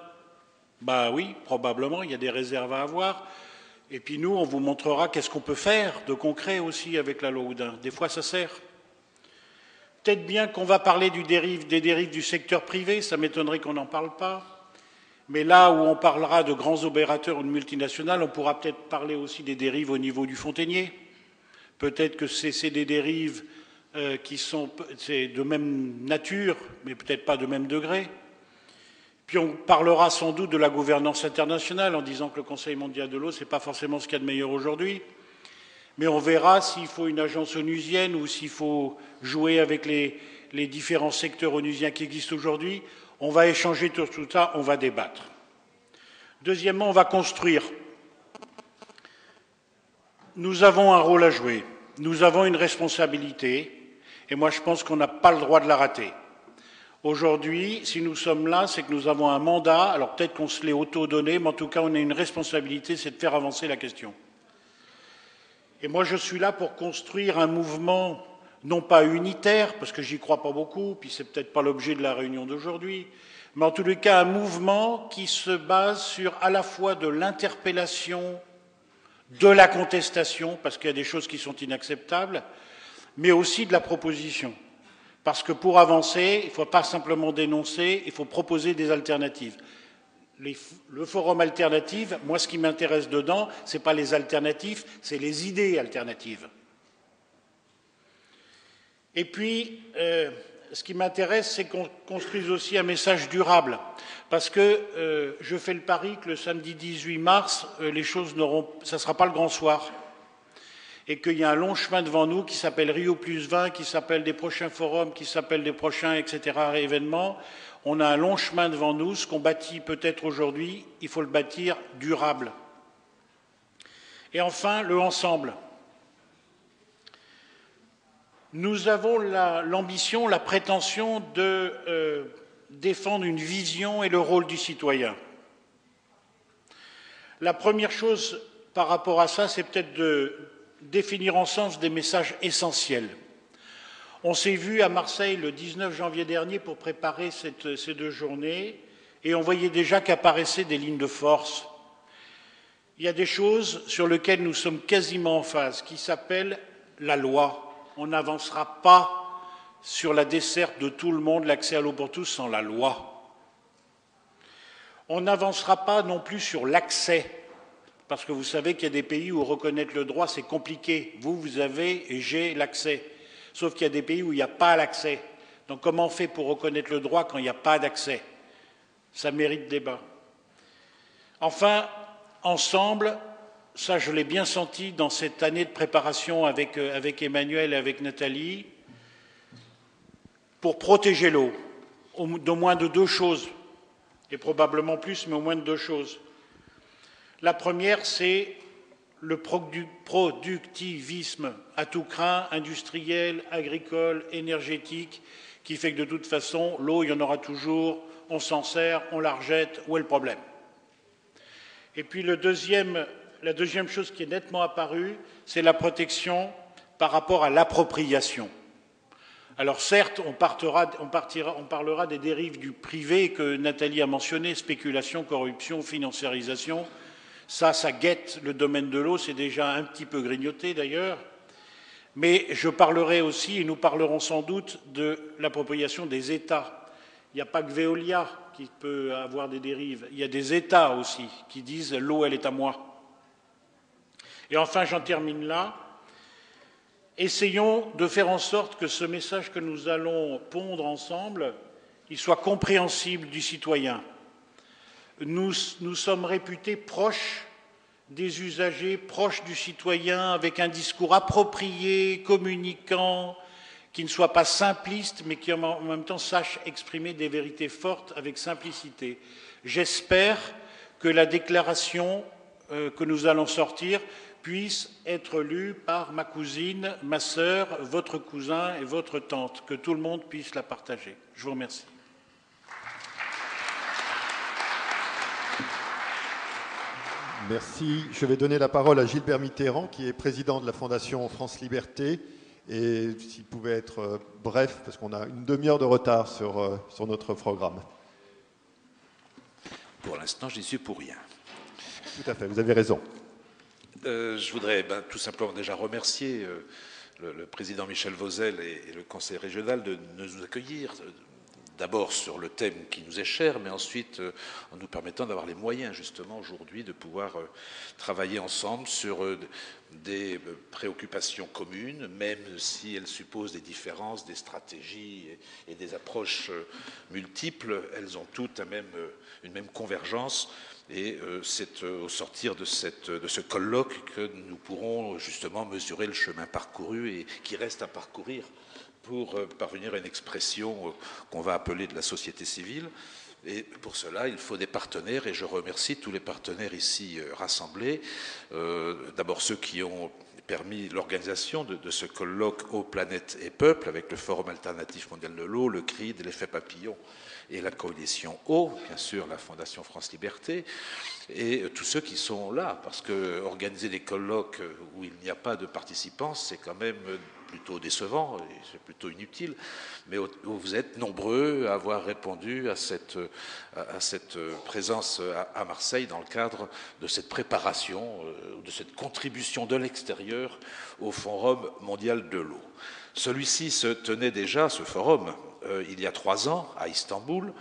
Oui, probablement, il y a des réserves à avoir. Et puis nous, on vous montrera qu'est-ce qu'on peut faire de concret aussi avec la loi Oudin. Des fois, ça sert. Peut-être bien qu'on va parler des dérives du secteur privé, ça m'étonnerait qu'on n'en parle pas. Mais là où on parlera de grands opérateurs ou de multinationales, on pourra peut-être parler aussi des dérives au niveau du fontainier. Peut-être que c'est des dérives qui sont de même nature, mais peut-être pas de même degré. Puis on parlera sans doute de la gouvernance internationale en disant que le Conseil mondial de l'eau, ce n'est pas forcément ce qu'il y a de meilleur aujourd'hui. Mais on verra s'il faut une agence onusienne ou s'il faut jouer avec les différents secteurs onusiens qui existent aujourd'hui. On va échanger sur tout ça, on va débattre. Deuxièmement, on va construire. Nous avons un rôle à jouer, nous avons une responsabilité, et moi je pense qu'on n'a pas le droit de la rater. Aujourd'hui, si nous sommes là, c'est que nous avons un mandat, alors peut-être qu'on se l'est auto-donné, mais en tout cas on a une responsabilité, c'est de faire avancer la question. Et moi je suis là pour construire un mouvement, non pas unitaire, parce que j'y crois pas beaucoup, puis c'est peut-être pas l'objet de la réunion d'aujourd'hui, mais en tous les cas un mouvement qui se base sur à la fois de l'interpellation, de la contestation, parce qu'il y a des choses qui sont inacceptables, mais aussi de la proposition. Parce que pour avancer, il ne faut pas simplement dénoncer, il faut proposer des alternatives. Le forum alternative, moi ce qui m'intéresse dedans, ce n'est pas les alternatives, c'est les idées alternatives. Et puis, ce qui m'intéresse, c'est qu'on construise aussi un message durable. Parce que je fais le pari que le samedi 18 mars, les choses ça ne sera pas le grand soir. Et qu'il y a un long chemin devant nous qui s'appelle Rio plus 20, qui s'appelle des prochains forums, qui s'appelle des prochains, etc., événements. On a un long chemin devant nous. Ce qu'on bâtit peut-être aujourd'hui, il faut le bâtir durable. Et enfin, le ensemble. Nous avons l'ambition, la prétention de défendre une vision et le rôle du citoyen. La première chose par rapport à ça, c'est peut-être de définir ensemble des messages essentiels. On s'est vu à Marseille le 19 janvier dernier pour préparer ces 2 journées et on voyait déjà qu'apparaissaient des lignes de force. Il y a des choses sur lesquelles nous sommes quasiment en phase, qui s'appellent la loi. On n'avancera pas sur la desserte de tout le monde, l'accès à l'eau pour tous, sans la loi. On n'avancera pas non plus sur l'accès, parce que vous savez qu'il y a des pays où reconnaître le droit, c'est compliqué. Vous avez et j'ai l'accès. Sauf qu'il y a des pays où il n'y a pas l'accès. Donc comment on fait pour reconnaître le droit quand il n'y a pas d'accès? Ça mérite débat. Enfin, ensemble, ça je l'ai bien senti dans cette année de préparation avec Emmanuel et avec Nathalie, pour protéger l'eau, d'au moins de 2 choses, et probablement plus, mais au moins de 2 choses. La première, c'est le productivisme à tout crin, industriel, agricole, énergétique, qui fait que de toute façon, l'eau, il y en aura toujours, on s'en sert, on la rejette, où est le problème? Et puis la deuxième chose qui est nettement apparue, c'est la protection par rapport à l'appropriation. Alors certes, on parlera des dérives du privé que Nathalie a mentionnées, spéculation, corruption, financiarisation. Ça guette le domaine de l'eau, c'est déjà un petit peu grignoté d'ailleurs. Mais je parlerai aussi, et nous parlerons sans doute, de l'appropriation des États. Il n'y a pas que Veolia qui peut avoir des dérives, il y a des États aussi qui disent « l'eau, elle est à moi ». Et enfin, j'en termine là. Essayons de faire en sorte que ce message que nous allons pondre ensemble, il soit compréhensible du citoyen. Nous sommes réputés proches des usagers, proches du citoyen, avec un discours approprié, communicant, qui ne soit pas simpliste, mais qui en même temps sache exprimer des vérités fortes avec simplicité. J'espère que la déclaration que nous allons sortir puisse être lue par ma cousine, ma sœur, votre cousin et votre tante, que tout le monde puisse la partager. Je vous remercie. Merci. Je vais donner la parole à Gilbert Mitterrand, qui est président de la Fondation France Liberté. Et s'il pouvait être bref, parce qu'on a une demi-heure de retard sur notre programme. Pour l'instant, j'y suis pour rien. Tout à fait, vous avez raison. Je voudrais tout simplement déjà remercier le président Michel Vauzel et le conseil régional de nous accueillir. D'abord sur le thème qui nous est cher, mais ensuite en nous permettant d'avoir les moyens justement aujourd'hui de pouvoir travailler ensemble sur des préoccupations communes, même si elles supposent des différences, des stratégies et des approches multiples, elles ont toutes une même convergence. Et c'est au sortir de ce colloque que nous pourrons justement mesurer le chemin parcouru et qui reste à parcourir pour parvenir à une expression qu'on va appeler de la société civile. Et pour cela, il faut des partenaires, et je remercie tous les partenaires ici rassemblés. D'abord ceux qui ont permis l'organisation de ce colloque Eau, Planète et Peuple, avec le Forum alternatif mondial de l'eau, le CRID, l'Effet Papillon et la coalition Eau, bien sûr la Fondation France Liberté, et tous ceux qui sont là, parce que organiser des colloques où il n'y a pas de participants, c'est quand même plutôt décevant, et c'est plutôt inutile, mais où vous êtes nombreux à avoir répondu à cette présence à Marseille dans le cadre de cette préparation, de cette contribution de l'extérieur au Forum mondial de l'eau. Celui-ci se tenait déjà, ce forum, il y a 3 ans à Istanbul,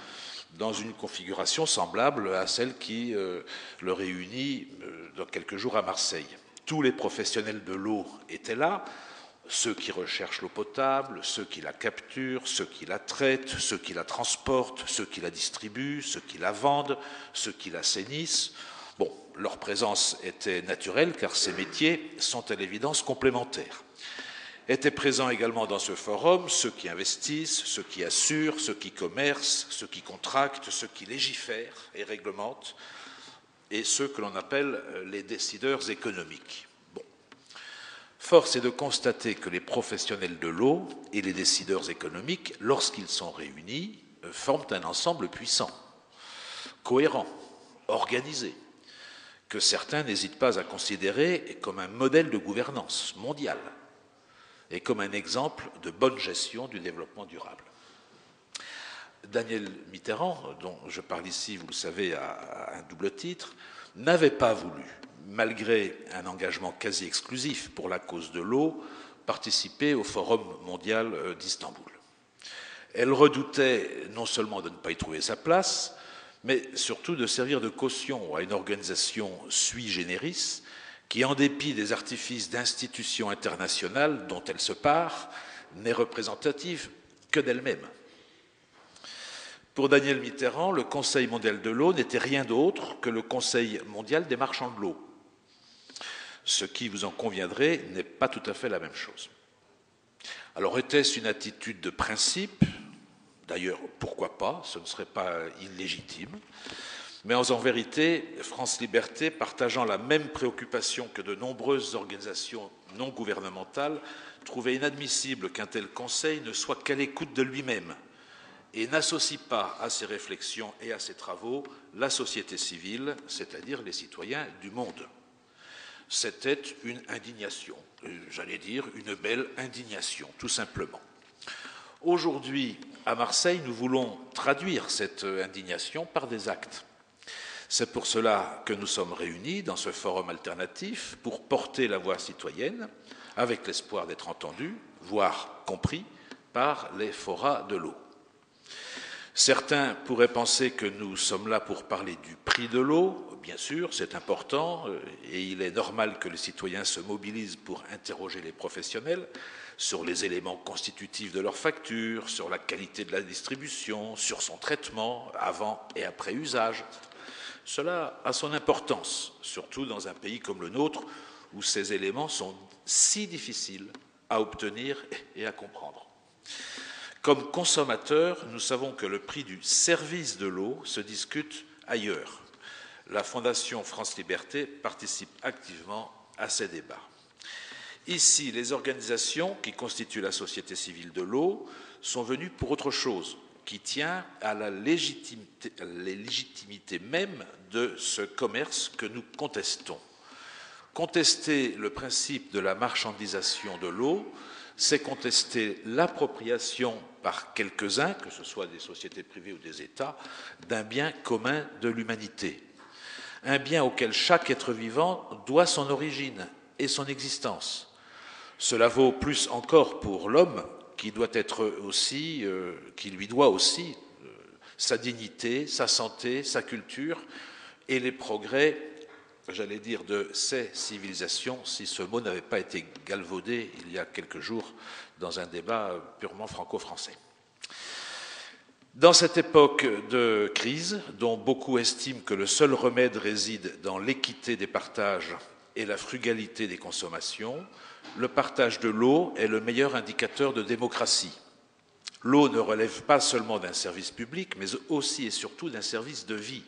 dans une configuration semblable à celle qui le réunit dans quelques jours à Marseille. Tous les professionnels de l'eau étaient là, ceux qui recherchent l'eau potable, ceux qui la capturent, ceux qui la traitent, ceux qui la transportent, ceux qui la distribuent, ceux qui la vendent, ceux qui l'assainissent. Bon, leur présence était naturelle car ces métiers sont à l'évidence complémentaires. Étaient présents également dans ce forum ceux qui investissent, ceux qui assurent, ceux qui commercent, ceux qui contractent, ceux qui légifèrent et réglementent, et ceux que l'on appelle les décideurs économiques. Bon. Force est de constater que les professionnels de l'eau et les décideurs économiques, lorsqu'ils sont réunis, forment un ensemble puissant, cohérent, organisé, que certains n'hésitent pas à considérer comme un modèle de gouvernance mondiale et comme un exemple de bonne gestion du développement durable. Daniel Mitterrand, dont je parle ici, vous le savez, à un double titre, n'avait pas voulu, malgré un engagement quasi exclusif pour la cause de l'eau, participer au Forum mondial d'Istanbul. Elle redoutait non seulement de ne pas y trouver sa place, mais surtout de servir de caution à une organisation sui generis qui, en dépit des artifices d'institutions internationales dont elle se pare, n'est représentative que d'elle-même. Pour Daniel Mitterrand, le Conseil mondial de l'eau n'était rien d'autre que le Conseil mondial des marchands de l'eau. Ce qui, vous en conviendrez, n'est pas tout à fait la même chose. Alors, était-ce une attitude de principe ? D'ailleurs, pourquoi pas ? Ce ne serait pas illégitime. Mais en vérité, France Liberté, partageant la même préoccupation que de nombreuses organisations non gouvernementales, trouvait inadmissible qu'un tel conseil ne soit qu'à l'écoute de lui-même et n'associe pas à ses réflexions et à ses travaux la société civile, c'est-à-dire les citoyens du monde. C'était une indignation, j'allais dire une belle indignation, tout simplement. Aujourd'hui, à Marseille, nous voulons traduire cette indignation par des actes. C'est pour cela que nous sommes réunis dans ce forum alternatif pour porter la voix citoyenne avec l'espoir d'être entendus, voire compris, par les forats de l'eau. Certains pourraient penser que nous sommes là pour parler du prix de l'eau. Bien sûr, c'est important et il est normal que les citoyens se mobilisent pour interroger les professionnels sur les éléments constitutifs de leur facture, sur la qualité de la distribution, sur son traitement avant et après usage. Cela a son importance, surtout dans un pays comme le nôtre où ces éléments sont si difficiles à obtenir et à comprendre. Comme consommateurs, nous savons que le prix du service de l'eau se discute ailleurs. La Fondation France Liberté participe activement à ces débats. Ici, les organisations qui constituent la société civile de l'eau sont venues pour autre chose, qui tient à la légitimité même de ce commerce que nous contestons. Contester le principe de la marchandisation de l'eau, c'est contester l'appropriation par quelques-uns, que ce soit des sociétés privées ou des États, d'un bien commun de l'humanité. Un bien auquel chaque être vivant doit son origine et son existence. Cela vaut plus encore pour l'homme qui lui doit aussi sa dignité, sa santé, sa culture et les progrès, j'allais dire, de ces civilisations, si ce mot n'avait pas été galvaudé il y a quelques jours dans un débat purement franco-français. Dans cette époque de crise, dont beaucoup estiment que le seul remède réside dans l'équité des partages et la frugalité des consommations, le partage de l'eau est le meilleur indicateur de démocratie. L'eau ne relève pas seulement d'un service public, mais aussi et surtout d'un service de vie.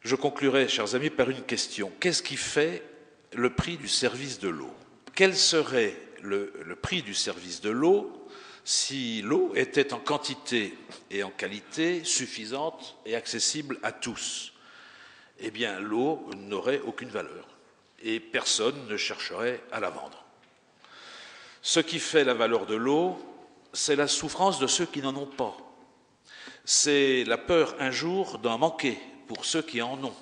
Je conclurai, chers amis, par une question. Qu'est-ce qui fait le prix du service de l'eau? Quel serait le prix du service de l'eau si l'eau était en quantité et en qualité suffisante et accessible à tous? Eh bien, l'eau n'aurait aucune valeur et personne ne chercherait à la vendre. Ce qui fait la valeur de l'eau, c'est la souffrance de ceux qui n'en ont pas. C'est la peur un jour d'en manquer pour ceux qui en ont.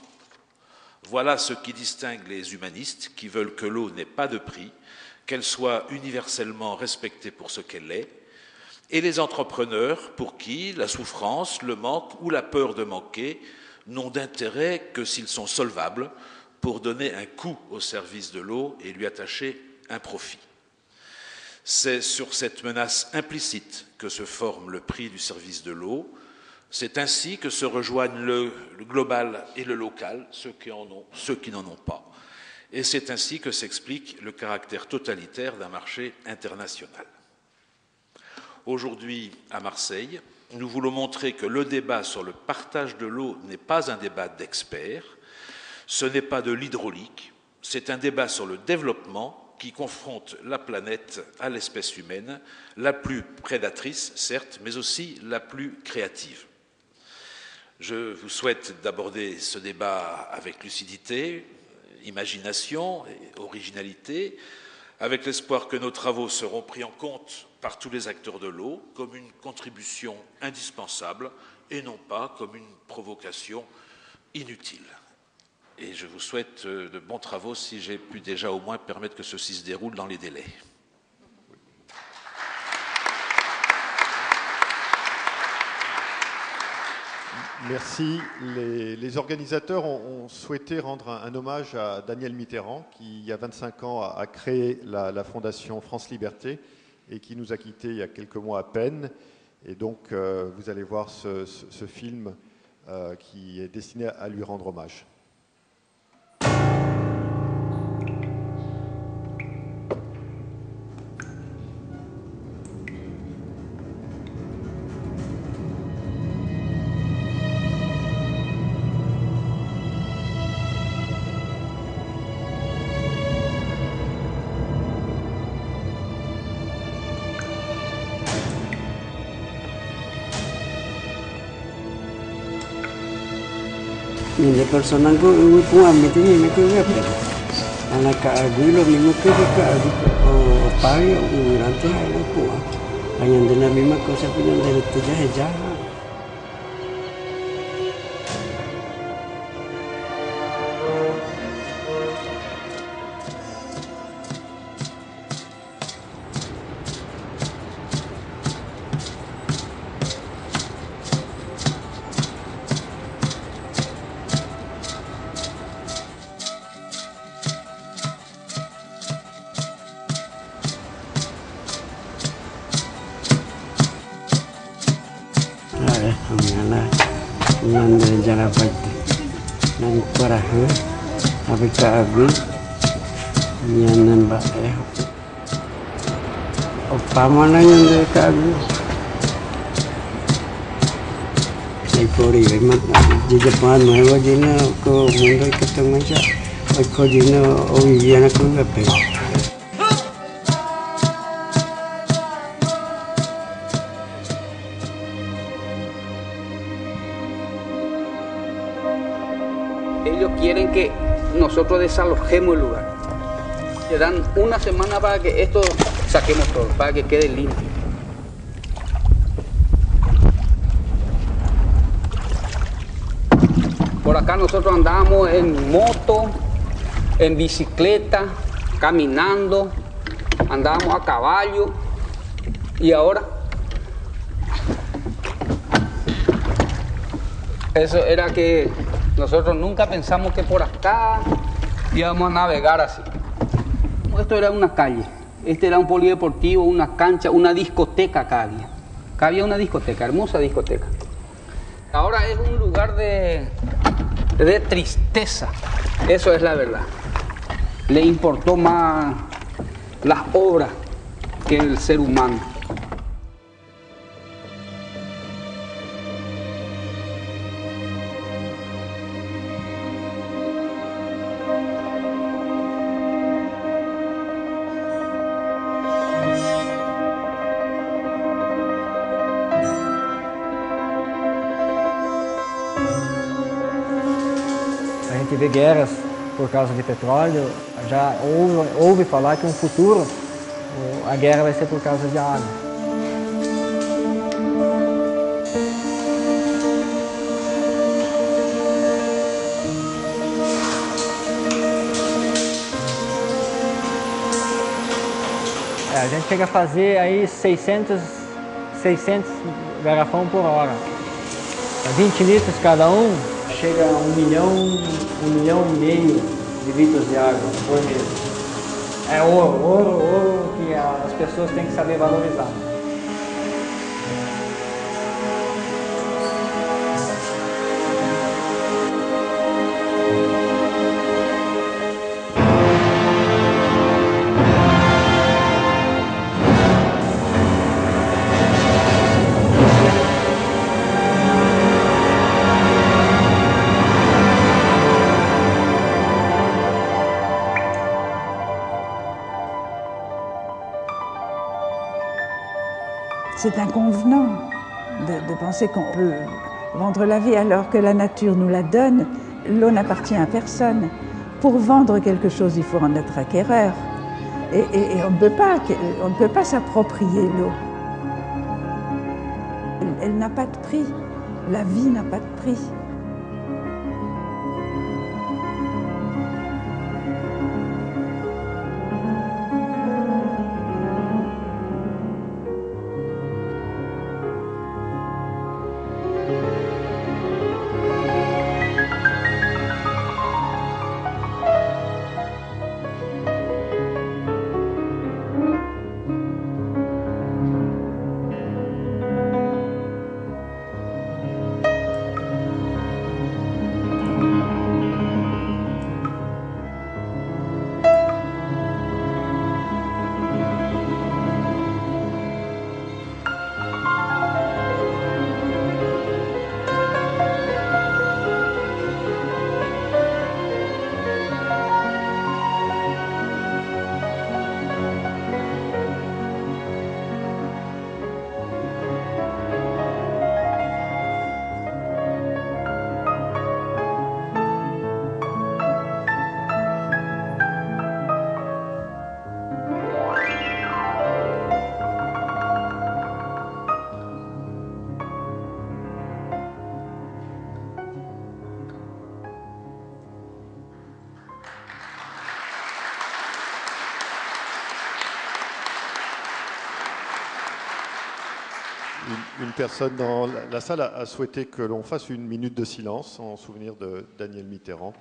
Voilà ce qui distingue les humanistes qui veulent que l'eau n'ait pas de prix, qu'elle soit universellement respectée pour ce qu'elle est, et les entrepreneurs pour qui la souffrance, le manque ou la peur de manquer n'ont d'intérêt que s'ils sont solvables pour donner un coût au service de l'eau et lui attacher un profit. C'est sur cette menace implicite que se forme le prix du service de l'eau. C'est ainsi que se rejoignent le global et le local, ceux qui en ont, ceux qui n'en ont pas. Et c'est ainsi que s'explique le caractère totalitaire d'un marché international. Aujourd'hui, à Marseille, nous voulons montrer que le débat sur le partage de l'eau n'est pas un débat d'experts, ce n'est pas de l'hydraulique, c'est un débat sur le développement qui confronte la planète à l'espèce humaine, la plus prédatrice, certes, mais aussi la plus créative. Je vous souhaite d'aborder ce débat avec lucidité, imagination et originalité, avec l'espoir que nos travaux seront pris en compte par tous les acteurs de l'eau comme une contribution indispensable et non pas comme une provocation inutile. Et je vous souhaite de bons travaux si j'ai pu déjà au moins permettre que ceci se déroule dans les délais. Merci. Les organisateurs ont souhaité rendre un hommage à Daniel Mitterrand, qui, il y a 25 ans, a créé la Fondation France Liberté et qui nous a quittés il y a quelques mois à peine. Et donc, vous allez voir ce film qui est destiné à lui rendre hommage. Nelle persone pun amiti mi ko gape ana ka guilo mi ko o pai o durante la po ayan de la misma cosa que de la tuya ya Amala yang jalapat dan perahu tapi kaabi yang nambah opamana yang kaabi Ikori emat di Jepang mau jina ko mundo ketemu aja ko jina oviana ko lepe Ellos quieren que nosotros desalojemos el lugar. Le dan una semana para que esto saquemos todo, para que quede limpio. Por acá nosotros andábamos en moto, en bicicleta, caminando, andábamos a caballo y ahora eso era que nosotros nunca pensamos que por acá íbamos a navegar así. Esto era una calle, este era un polideportivo, una cancha, una discoteca acá había. Acá había una discoteca, hermosa discoteca. Ahora es un lugar de tristeza, eso es la verdad. Le importó más las obras que el ser humano. A gente vê guerras por causa de petróleo, já ouve falar que no futuro a guerra vai ser por causa de água. A gente chega a fazer aí 600 garrafão por hora. 20 litros cada um, chega a 1 milhão e meio de litros de água por mês. É ouro que as pessoas têm que saber valorizar. C'est inconvenant de penser qu'on peut vendre la vie alors que la nature nous la donne. L'eau n'appartient à personne. Pour vendre quelque chose, il faut en être acquéreur. Et on ne peut pas s'approprier l'eau. Elle n'a pas de prix. La vie n'a pas de prix. Une personne dans la salle a souhaité que l'on fasse une minute de silence en souvenir de Daniel Mitterrand.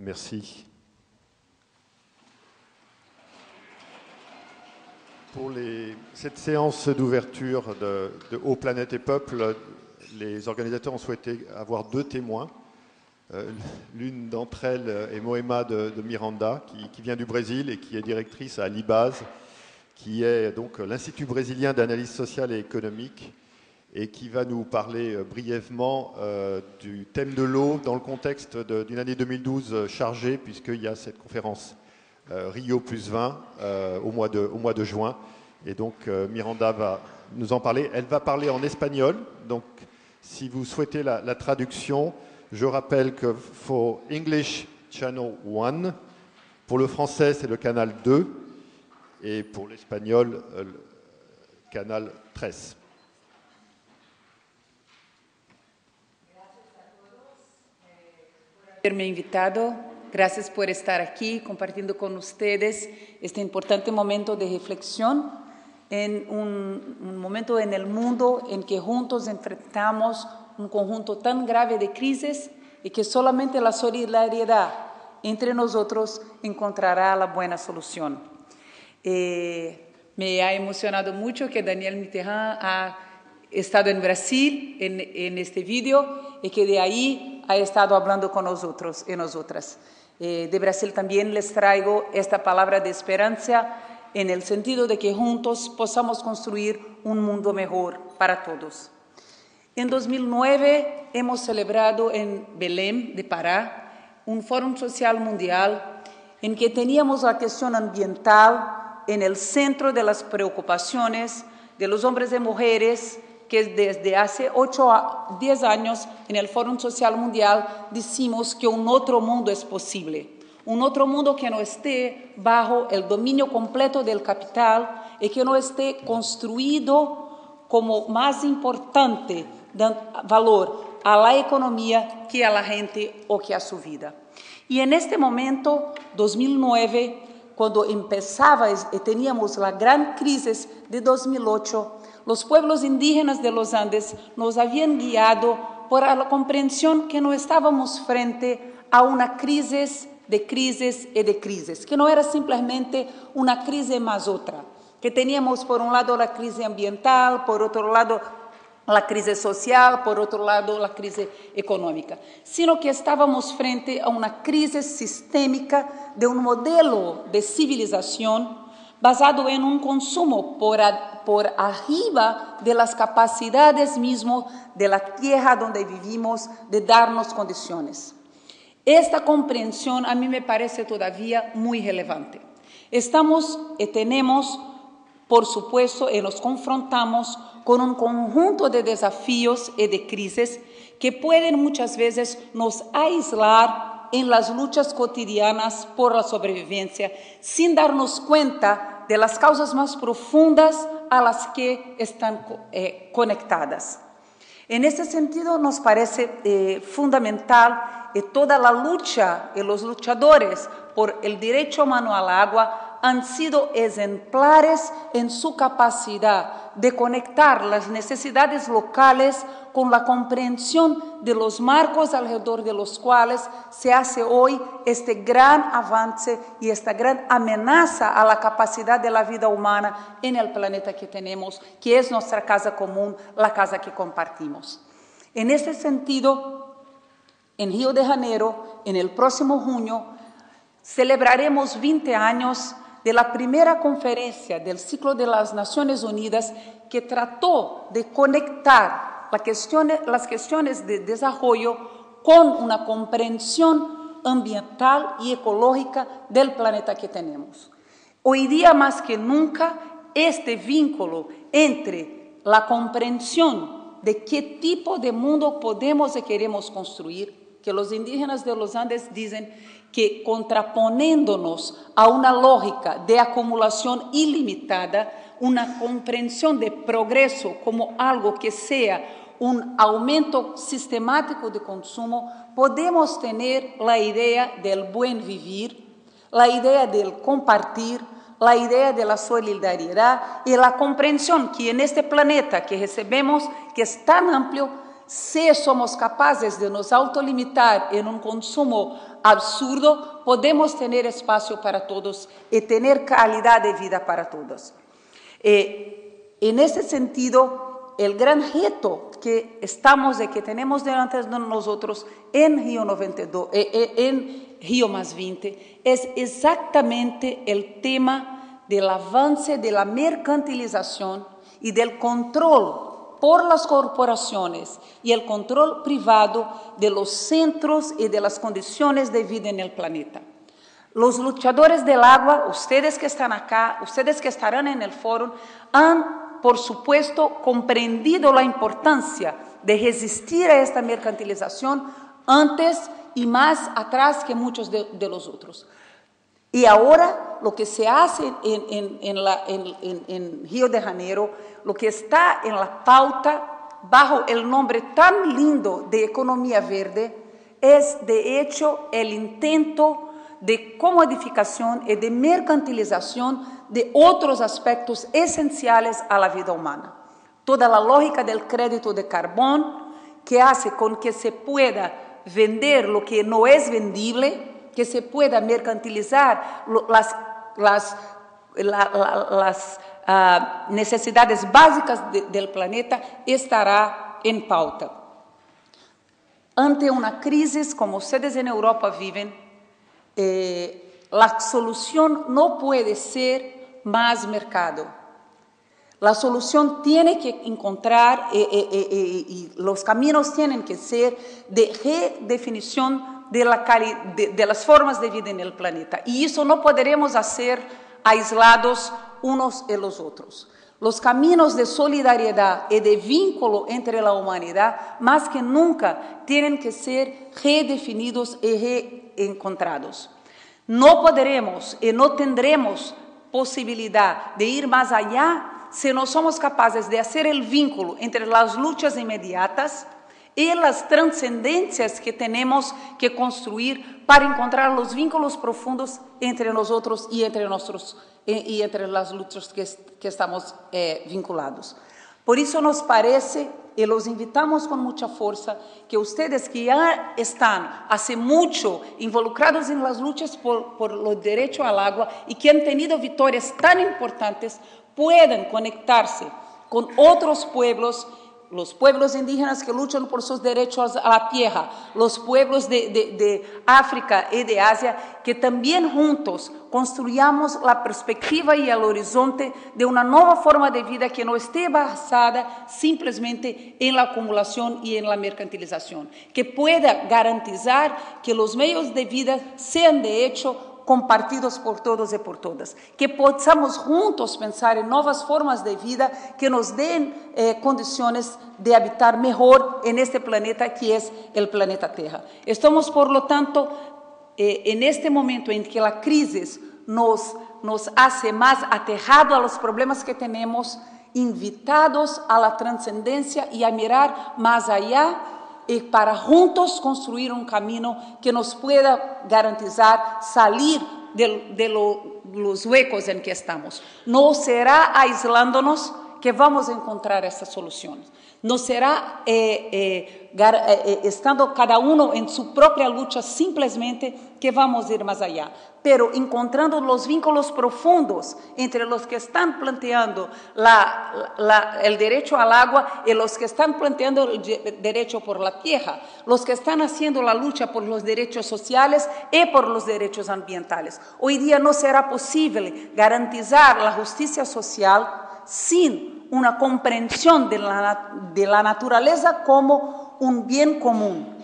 Merci. Pour cette séance d'ouverture de Aux Planètes et Peuples, les organisateurs ont souhaité avoir 2 témoins. L'une d'entre elles est Moema de Miranda, qui vient du Brésil et qui est directrice à l'IBAS, qui est donc l'Institut brésilien d'analyse sociale et économique, et qui va nous parler brièvement du thème de l'eau dans le contexte d'une année 2012 chargée, puisqu'il y a cette conférence Rio + 20 au mois de juin. Et donc Miranda va nous en parler. Elle va parler en espagnol. Donc si vous souhaitez la traduction, je rappelle que for English Channel 1, pour le français c'est le canal 2 et pour l'espagnol le canal 13. Haberme invitado. Gracias por estar aquí compartiendo con ustedes este importante momento de reflexión en un momento en el mundo en que juntos enfrentamos un conjunto tan grave de crisis y que solamente la solidaridad entre nosotros encontrará la buena solución. Me ha emocionado mucho que Daniel Mitterrand ha estado en Brasil en este vídeo y que de ahí ha estado hablando con nosotros y nosotras. De Brasil también les traigo esta palabra de esperanza en el sentido de que juntos podamos construir un mundo mejor para todos. En 2009 hemos celebrado en Belém de Pará un Fórum Social Mundial en que teníamos la cuestión ambiental en el centro de las preocupaciones de los hombres y mujeres que desde hace 8 a 10 años en el Fórum Social Mundial decimos que un otro mundo es posible. Un otro mundo que no esté bajo el dominio completo del capital y que no esté construido como más importante, dando valor a la economía que a la gente o que a su vida. Y en este momento, 2009, cuando empezaba y teníamos la gran crisis de 2008, los pueblos indígenas de los Andes nos habían guiado por la comprensión que no estábamos frente a una crisis de crisis y de crisis, que no era simplemente una crisis más otra, que teníamos por un lado la crisis ambiental, por otro lado la crisis social, por otro lado la crisis económica, sino que estábamos frente a una crisis sistémica de un modelo de civilización basado en un consumo por arriba de las capacidades mismas de la tierra donde vivimos de darnos condiciones. Esta comprensión a mí me parece todavía muy relevante. Estamos y tenemos, por supuesto, y nos confrontamos con un conjunto de desafíos y de crisis que pueden muchas veces nos aislar en las luchas cotidianas por la sobrevivencia, sin darnos cuenta de las causas más profundas a las que están conectadas. En este sentido, nos parece fundamental toda la lucha y los luchadores por el derecho humano al agua han sido ejemplares en su capacidad de conectar las necesidades locales con la comprensión de los marcos alrededor de los cuales se hace hoy este gran avance y esta gran amenaza a la capacidad de la vida humana en el planeta que tenemos, que es nuestra casa común, la casa que compartimos. En este sentido, en Río de Janeiro, en el próximo junio, celebraremos 20 años de la primera conferencia del ciclo de las Naciones Unidas que trató de conectar las cuestiones de desarrollo con una comprensión ambiental y ecológica del planeta que tenemos. Hoy día, más que nunca, este vínculo entre la comprensión de qué tipo de mundo podemos y queremos construir, que los indígenas de los Andes dicen que contraponiéndonos a una lógica de acumulación ilimitada, una comprensión de progreso como algo que sea un aumento sistemático de consumo, podemos tener la idea del buen vivir, la idea del compartir, la idea de la solidaridad y la comprensión que en este planeta que recebemos, que es tan amplio, si somos capaces de nos autolimitar en un consumo absurdo, podemos tener espacio para todos y tener calidad de vida para todos. En ese sentido, el gran reto que tenemos delante de nosotros en Río 92, en Río +20, es exactamente el tema del avance de la mercantilización y del control por las corporaciones y el control privado de los centros y de las condiciones de vida en el planeta. Los luchadores del agua, ustedes que están acá, ustedes que estarán en el foro, han, por supuesto, comprendido la importancia de resistir a esta mercantilización antes y más atrás que muchos de los otros. Y ahora lo que se hace en Río de Janeiro, lo que está en la pauta bajo el nombre tan lindo de economía verde, es de hecho el intento de comodificación y de mercantilización de otros aspectos esenciales a la vida humana. Toda la lógica del crédito de carbón, que hace con que se pueda vender lo que no es vendible, que se pueda mercantilizar las necesidades básicas del planeta, estará en pauta. Ante una crisis como ustedes en Europa viven, la solución no puede ser más mercado. La solución tiene que encontrar, y los caminos tienen que ser de redefinición de las formas de vida en el planeta. Y eso no podremos hacer aislados unos de los otros. Los caminos de solidaridad y de vínculo entre la humanidad, más que nunca, tienen que ser redefinidos y reencontrados. No podremos y no tendremos posibilidad de ir más allá si no somos capaces de hacer el vínculo entre las luchas inmediatas y las trascendencias que tenemos que construir para encontrar los vínculos profundos entre nosotros y entre las luchas que estamos vinculados. Por eso nos parece, y los invitamos con mucha fuerza, que ustedes que ya están hace mucho involucrados en las luchas por los derechos al agua y que han tenido victorias tan importantes, puedan conectarse con otros pueblos, los pueblos indígenas que luchan por sus derechos a la tierra, los pueblos de África y de Asia, que también juntos construyamos la perspectiva y el horizonte de una nueva forma de vida que no esté basada simplemente en la acumulación y en la mercantilización, que pueda garantizar que los medios de vida sean de hecho compartidos por todos y por todas, que podamos juntos pensar en nuevas formas de vida que nos den condiciones de habitar mejor en este planeta que es el planeta Tierra. Estamos, por lo tanto, en este momento en que la crisis nos hace más aterrados a los problemas que tenemos, invitados a la trascendencia y a mirar más allá, y para juntos construir un camino que nos pueda garantizar salir de los huecos en que estamos. No será aislándonos que vamos a encontrar estas soluciones. No será estando cada uno en su propia lucha simplemente que vamos a ir más allá, pero encontrando los vínculos profundos entre los que están planteando el derecho al agua y los que están planteando el derecho por la tierra, los que están haciendo la lucha por los derechos sociales y por los derechos ambientales. Hoy día no será posible garantizar la justicia social sin una comprensión de la naturaleza como un bien común.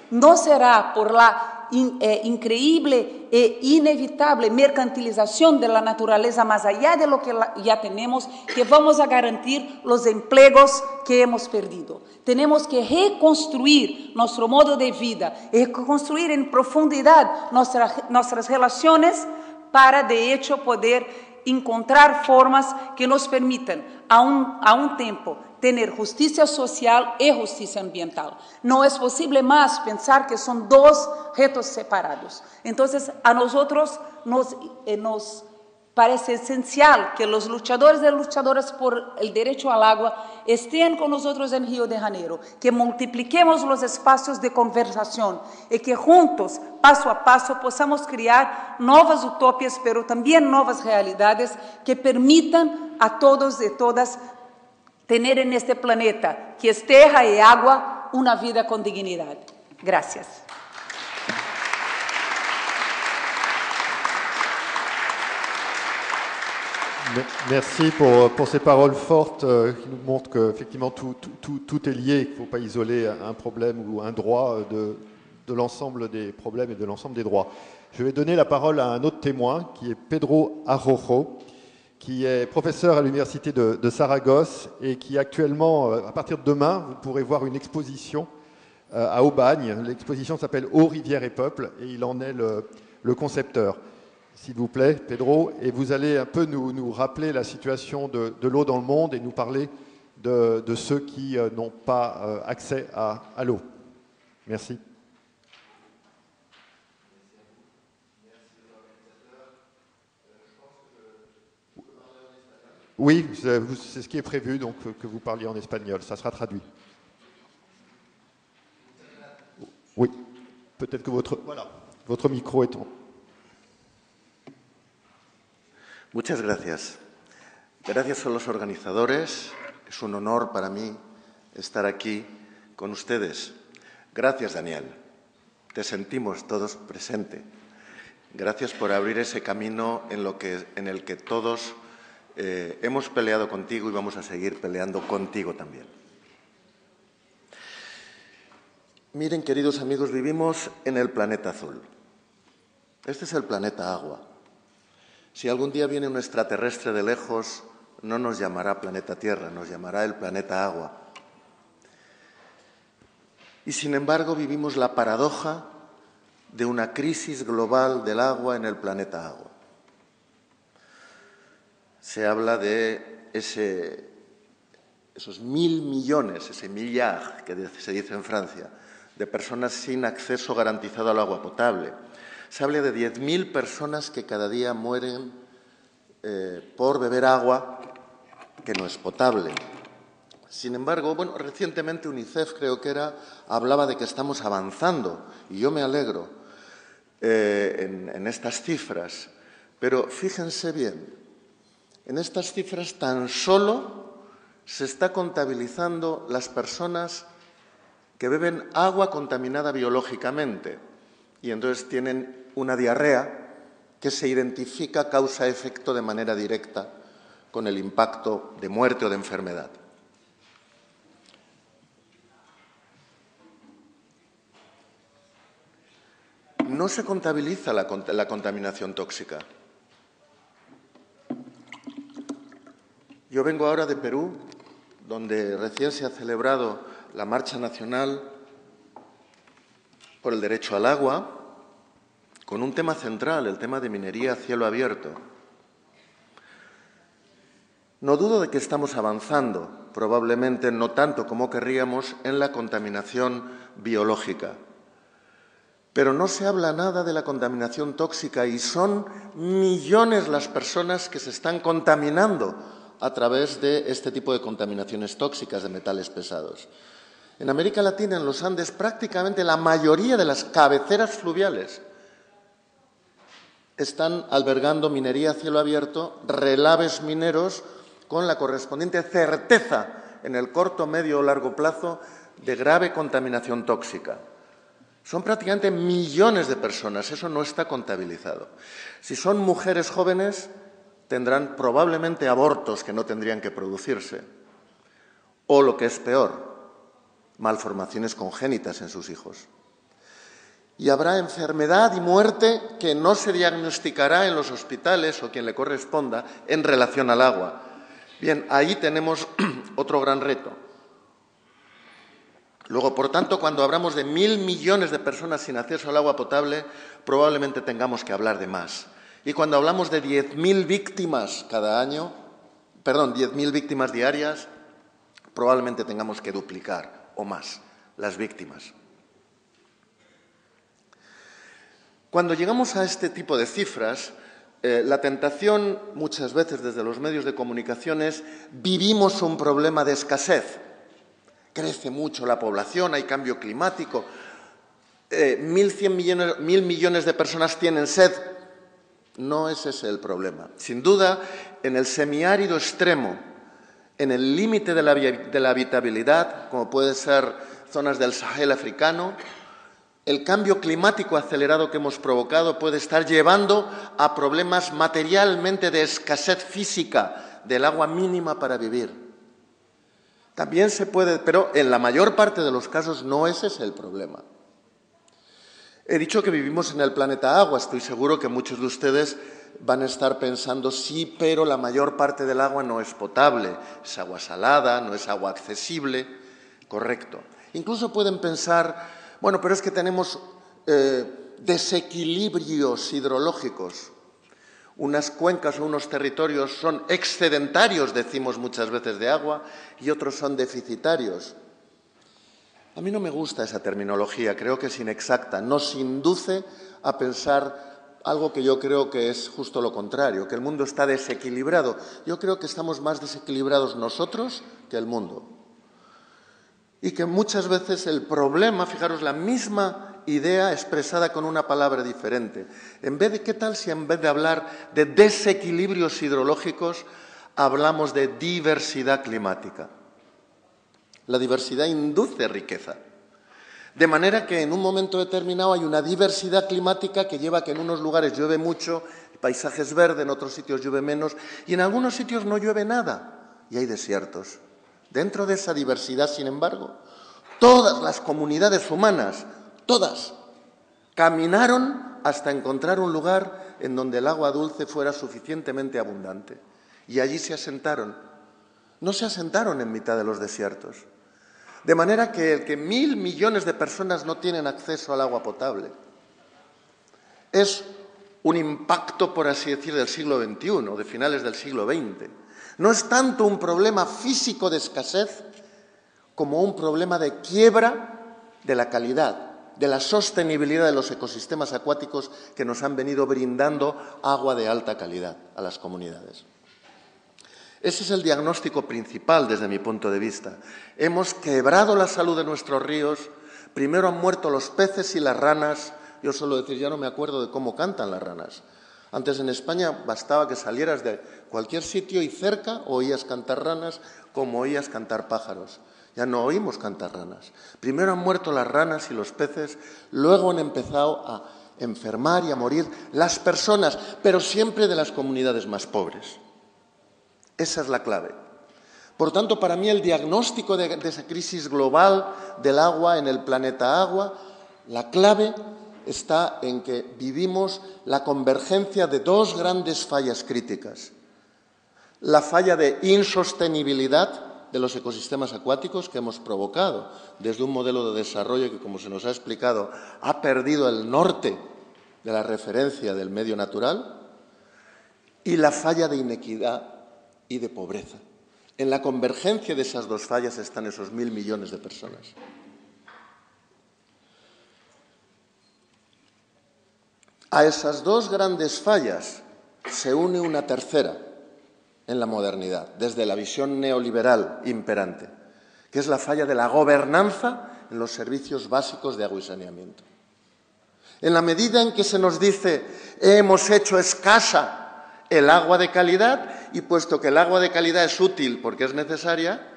No será por la increíble e inevitable mercantilización de la naturaleza más allá de lo que ya tenemos que vamos a garantir los empleos que hemos perdido. Tenemos que reconstruir nuestro modo de vida, reconstruir en profundidad nuestras relaciones para de hecho poder encontrar formas que nos permitan a un tiempo tener justicia social y justicia ambiental. No es posible más pensar que son dos retos separados. Entonces, a nosotros nos Parece esencial que los luchadores y luchadoras por el derecho al agua estén con nosotros en Río de Janeiro, que multipliquemos los espacios de conversación y que juntos, paso a paso, podamos crear nuevas utopias, pero también nuevas realidades que permitan a todos y todas tener en este planeta, que es tierra y agua, una vida con dignidad. Gracias. Merci pour ces paroles fortes qui nous montrent qu'effectivement tout est lié, qu'il ne faut pas isoler un problème ou un droit de l'ensemble des problèmes et de l'ensemble des droits. Je vais donner la parole à un autre témoin qui est Pedro Arrojo, qui est professeur à l'université de Saragosse et qui actuellement, à partir de demain, vous pourrez voir une exposition à Aubagne. L'exposition s'appelle Eau, rivière et peuple et il en est le concepteur. S'il vous plaît, Pedro, et vous allez un peu nous rappeler la situation de l'eau dans le monde et nous parler de ceux qui n'ont pas accès à l'eau. Merci. Oui, c'est ce qui est prévu, donc que vous parliez en espagnol. Ça sera traduit. Oui, peut-être que votre micro est en... Muchas gracias. Gracias a los organizadores. Es un honor para mí estar aquí con ustedes. Gracias, Daniel. Te sentimos todos presentes. Gracias por abrir ese camino en el que todos hemos peleado contigo y vamos a seguir peleando contigo también. Miren, queridos amigos, vivimos en el planeta azul. Este es el planeta agua. Si algún día viene un extraterrestre de lejos, no nos llamará planeta Tierra, nos llamará el planeta agua. Y sin embargo vivimos la paradoja de una crisis global del agua en el planeta agua. Se habla de esos 1.000 millones, ese milliard que se dice en Francia, de personas sin acceso garantizado al agua potable. Se habla de 10.000 personas que cada día mueren por beber agua que no es potable. Sin embargo, recientemente UNICEF, creo que era, hablaba de que estamos avanzando, y yo me alegro en estas cifras. Pero fíjense bien, en estas cifras tan solo se está contabilizando las personas que beben agua contaminada biológicamente y entonces tienen una diarrea que se identifica causa-efecto de manera directa con el impacto de muerte o de enfermedad. No se contabiliza la contaminación tóxica. Yo vengo ahora de Perú, donde recién se ha celebrado la Marcha Nacional por el Derecho al Agua, con un tema central, el tema de minería a cielo abierto. No dudo de que estamos avanzando, probablemente no tanto como querríamos, en la contaminación biológica. Pero no se habla nada de la contaminación tóxica y son millones las personas que se están contaminando a través de este tipo de contaminaciones tóxicas de metales pesados. En América Latina, en los Andes, prácticamente la mayoría de las cabeceras fluviales están albergando minería a cielo abierto, relaves mineros, con la correspondiente certeza en el corto, medio o largo plazo de grave contaminación tóxica. Son prácticamente millones de personas, eso no está contabilizado. Si son mujeres jóvenes, tendrán probablemente abortos que no tendrían que producirse. O, lo que es peor, malformaciones congénitas en sus hijos. Y habrá enfermedad y muerte que no se diagnosticará en los hospitales o quien le corresponda en relación al agua. Bien, ahí tenemos otro gran reto. Luego, por tanto, cuando hablamos de 1.000 millones de personas sin acceso al agua potable, probablemente tengamos que hablar de más. Y cuando hablamos de 10.000 víctimas cada año, 10.000 víctimas diarias, probablemente tengamos que duplicar o más las víctimas. Cuando llegamos a este tipo de cifras, La tentación, muchas veces desde los medios de comunicación, es vivimos un problema de escasez. Crece mucho la población, hay cambio climático, 1.100 millones de personas tienen sed. No es ese el problema. Sin duda, en el semiárido extremo, en el límite de la habitabilidad, como pueden ser zonas del Sahel africano, el cambio climático acelerado que hemos provocado puede estar llevando a problemas materialmente de escasez física del agua mínima para vivir. También se puede, pero en la mayor parte de los casos no ese es el problema. He dicho que vivimos en el planeta agua. Estoy seguro que muchos de ustedes van a estar pensando, sí, pero la mayor parte del agua no es potable, es agua salada, no es agua accesible. Correcto. Incluso pueden pensar, bueno, pero es que tenemos desequilibrios hidrológicos. Unas cuencas o unos territorios son excedentarios, decimos muchas veces, de agua, y otros son deficitarios. A mí no me gusta esa terminología, creo que es inexacta. Nos induce a pensar algo que yo creo que es justo lo contrario, que el mundo está desequilibrado. Yo creo que estamos más desequilibrados nosotros que el mundo. Y que muchas veces el problema, fijaros, la misma idea expresada con una palabra diferente. ¿Qué tal si en vez de hablar de desequilibrios hidrológicos, hablamos de diversidad climática? La diversidad induce riqueza. De manera que en un momento determinado hay una diversidad climática que lleva a que en unos lugares llueve mucho, el paisaje es verde, en otros sitios llueve menos, y en algunos sitios no llueve nada, y hay desiertos. Dentro de esa diversidad, sin embargo, todas las comunidades humanas, todas, caminaron hasta encontrar un lugar en donde el agua dulce fuera suficientemente abundante. Y allí se asentaron. No se asentaron en mitad de los desiertos. De manera que el que 1.000 millones de personas no tienen acceso al agua potable es un impacto, por así decir, del siglo XXI, de finales del siglo XX. No es tanto un problema físico de escasez como un problema de quiebra de la calidad, de la sostenibilidad de los ecosistemas acuáticos que nos han venido brindando agua de alta calidad a las comunidades. Ese es el diagnóstico principal desde mi punto de vista. Hemos quebrado la salud de nuestros ríos, primero han muerto los peces y las ranas. Yo suelo decir, ya no me acuerdo de cómo cantan las ranas. Antes en España bastaba que salieras de cualquier sitio y cerca oías cantar ranas como oías cantar pájaros. Ya no oímos cantar ranas. Primero han muerto las ranas y los peces, luego han empezado a enfermar y a morir las personas, pero siempre de las comunidades más pobres. Esa es la clave. Por tanto, para mí el diagnóstico de esa crisis global del agua en el planeta agua, la clave está en que vivimos la convergencia de dos grandes fallas críticas. La falla de insostenibilidad de los ecosistemas acuáticos que hemos provocado desde un modelo de desarrollo que, como se nos ha explicado, ha perdido el norte de la referencia del medio natural, y la falla de inequidad y de pobreza. En la convergencia de esas dos fallas están esos 1.000 millones de personas. A esas dos grandes fallas se une una tercera en la modernidad, desde la visión neoliberal imperante, que es la falla de la gobernanza en los servicios básicos de agua y saneamiento. En la medida en que se nos dice hemos hecho escasa el agua de calidad, y puesto que el agua de calidad es útil porque es necesaria,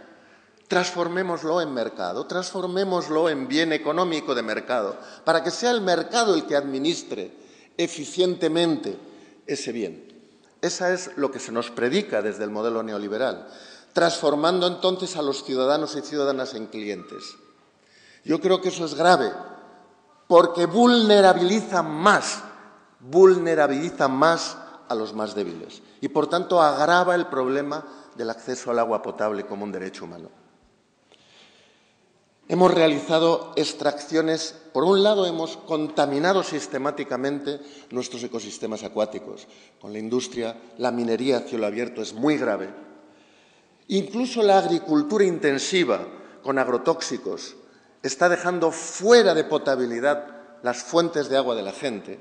transformémoslo en mercado, transformémoslo en bien económico de mercado, para que sea el mercado el que administre eficientemente ese bien. Esa es lo que se nos predica desde el modelo neoliberal, transformando entonces a los ciudadanos y ciudadanas en clientes. Yo creo que eso es grave, porque vulnerabiliza más a los más débiles y, por tanto, agrava el problema del acceso al agua potable como un derecho humano. Hemos realizado extracciones. Por un lado, hemos contaminado sistemáticamente nuestros ecosistemas acuáticos. Con la industria, la minería a cielo abierto es muy grave. Incluso la agricultura intensiva, con agrotóxicos, está dejando fuera de potabilidad las fuentes de agua de la gente.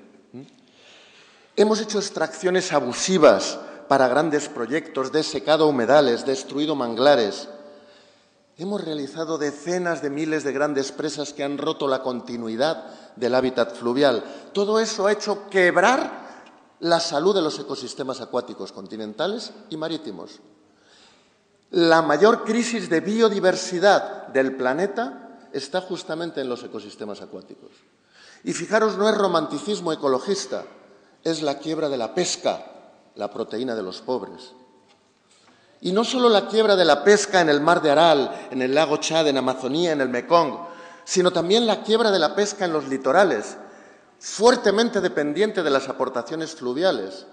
Hemos hecho extracciones abusivas para grandes proyectos, desecado humedales, destruido manglares. Hemos realizado decenas de miles de grandes presas que han roto la continuidad del hábitat fluvial. Todo eso ha hecho quebrar la salud de los ecosistemas acuáticos continentales y marítimos. La mayor crisis de biodiversidad del planeta está justamente en los ecosistemas acuáticos. Y fijaros, no es romanticismo ecologista, es la quiebra de la pesca, la proteína de los pobres. Y no solo la quiebra de la pesca en el mar de Aral, en el lago Chad, en Amazonía, en el Mekong, sino también la quiebra de la pesca en los litorales, fuertemente dependiente de las aportaciones fluviales.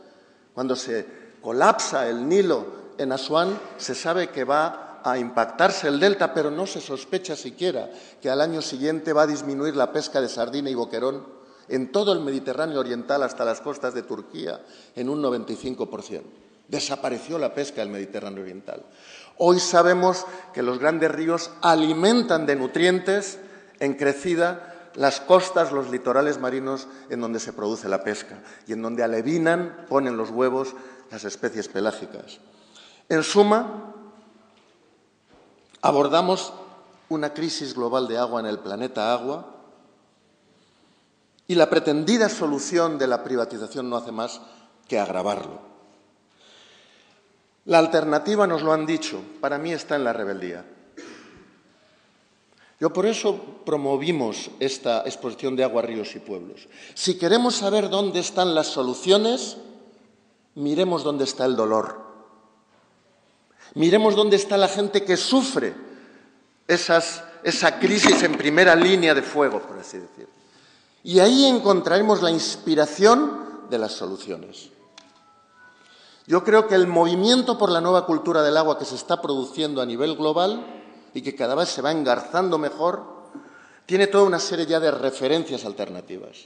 Cuando se colapsa el Nilo en Asuán, se sabe que va a impactarse el delta, pero no se sospecha siquiera que al año siguiente va a disminuir la pesca de sardina y boquerón en todo el Mediterráneo oriental hasta las costas de Turquía en un 95%. Desapareció la pesca del Mediterráneo oriental. Hoy sabemos que los grandes ríos alimentan de nutrientes en crecida las costas, los litorales marinos en donde se produce la pesca y en donde alevinan, ponen los huevos las especies pelágicas. En suma, abordamos una crisis global de agua en el planeta agua y la pretendida solución de la privatización no hace más que agravarlo. La alternativa, nos lo han dicho, para mí está en la rebeldía. Yo por eso promovimos esta exposición de Agua, Ríos y Pueblos. Si queremos saber dónde están las soluciones, miremos dónde está el dolor. Miremos dónde está la gente que sufre esa crisis en primera línea de fuego, por así decir. Y ahí encontraremos la inspiración de las soluciones. Yo creo que el movimiento por la nueva cultura del agua que se está produciendo a nivel global y que cada vez se va engarzando mejor, tiene toda una serie ya de referencias alternativas.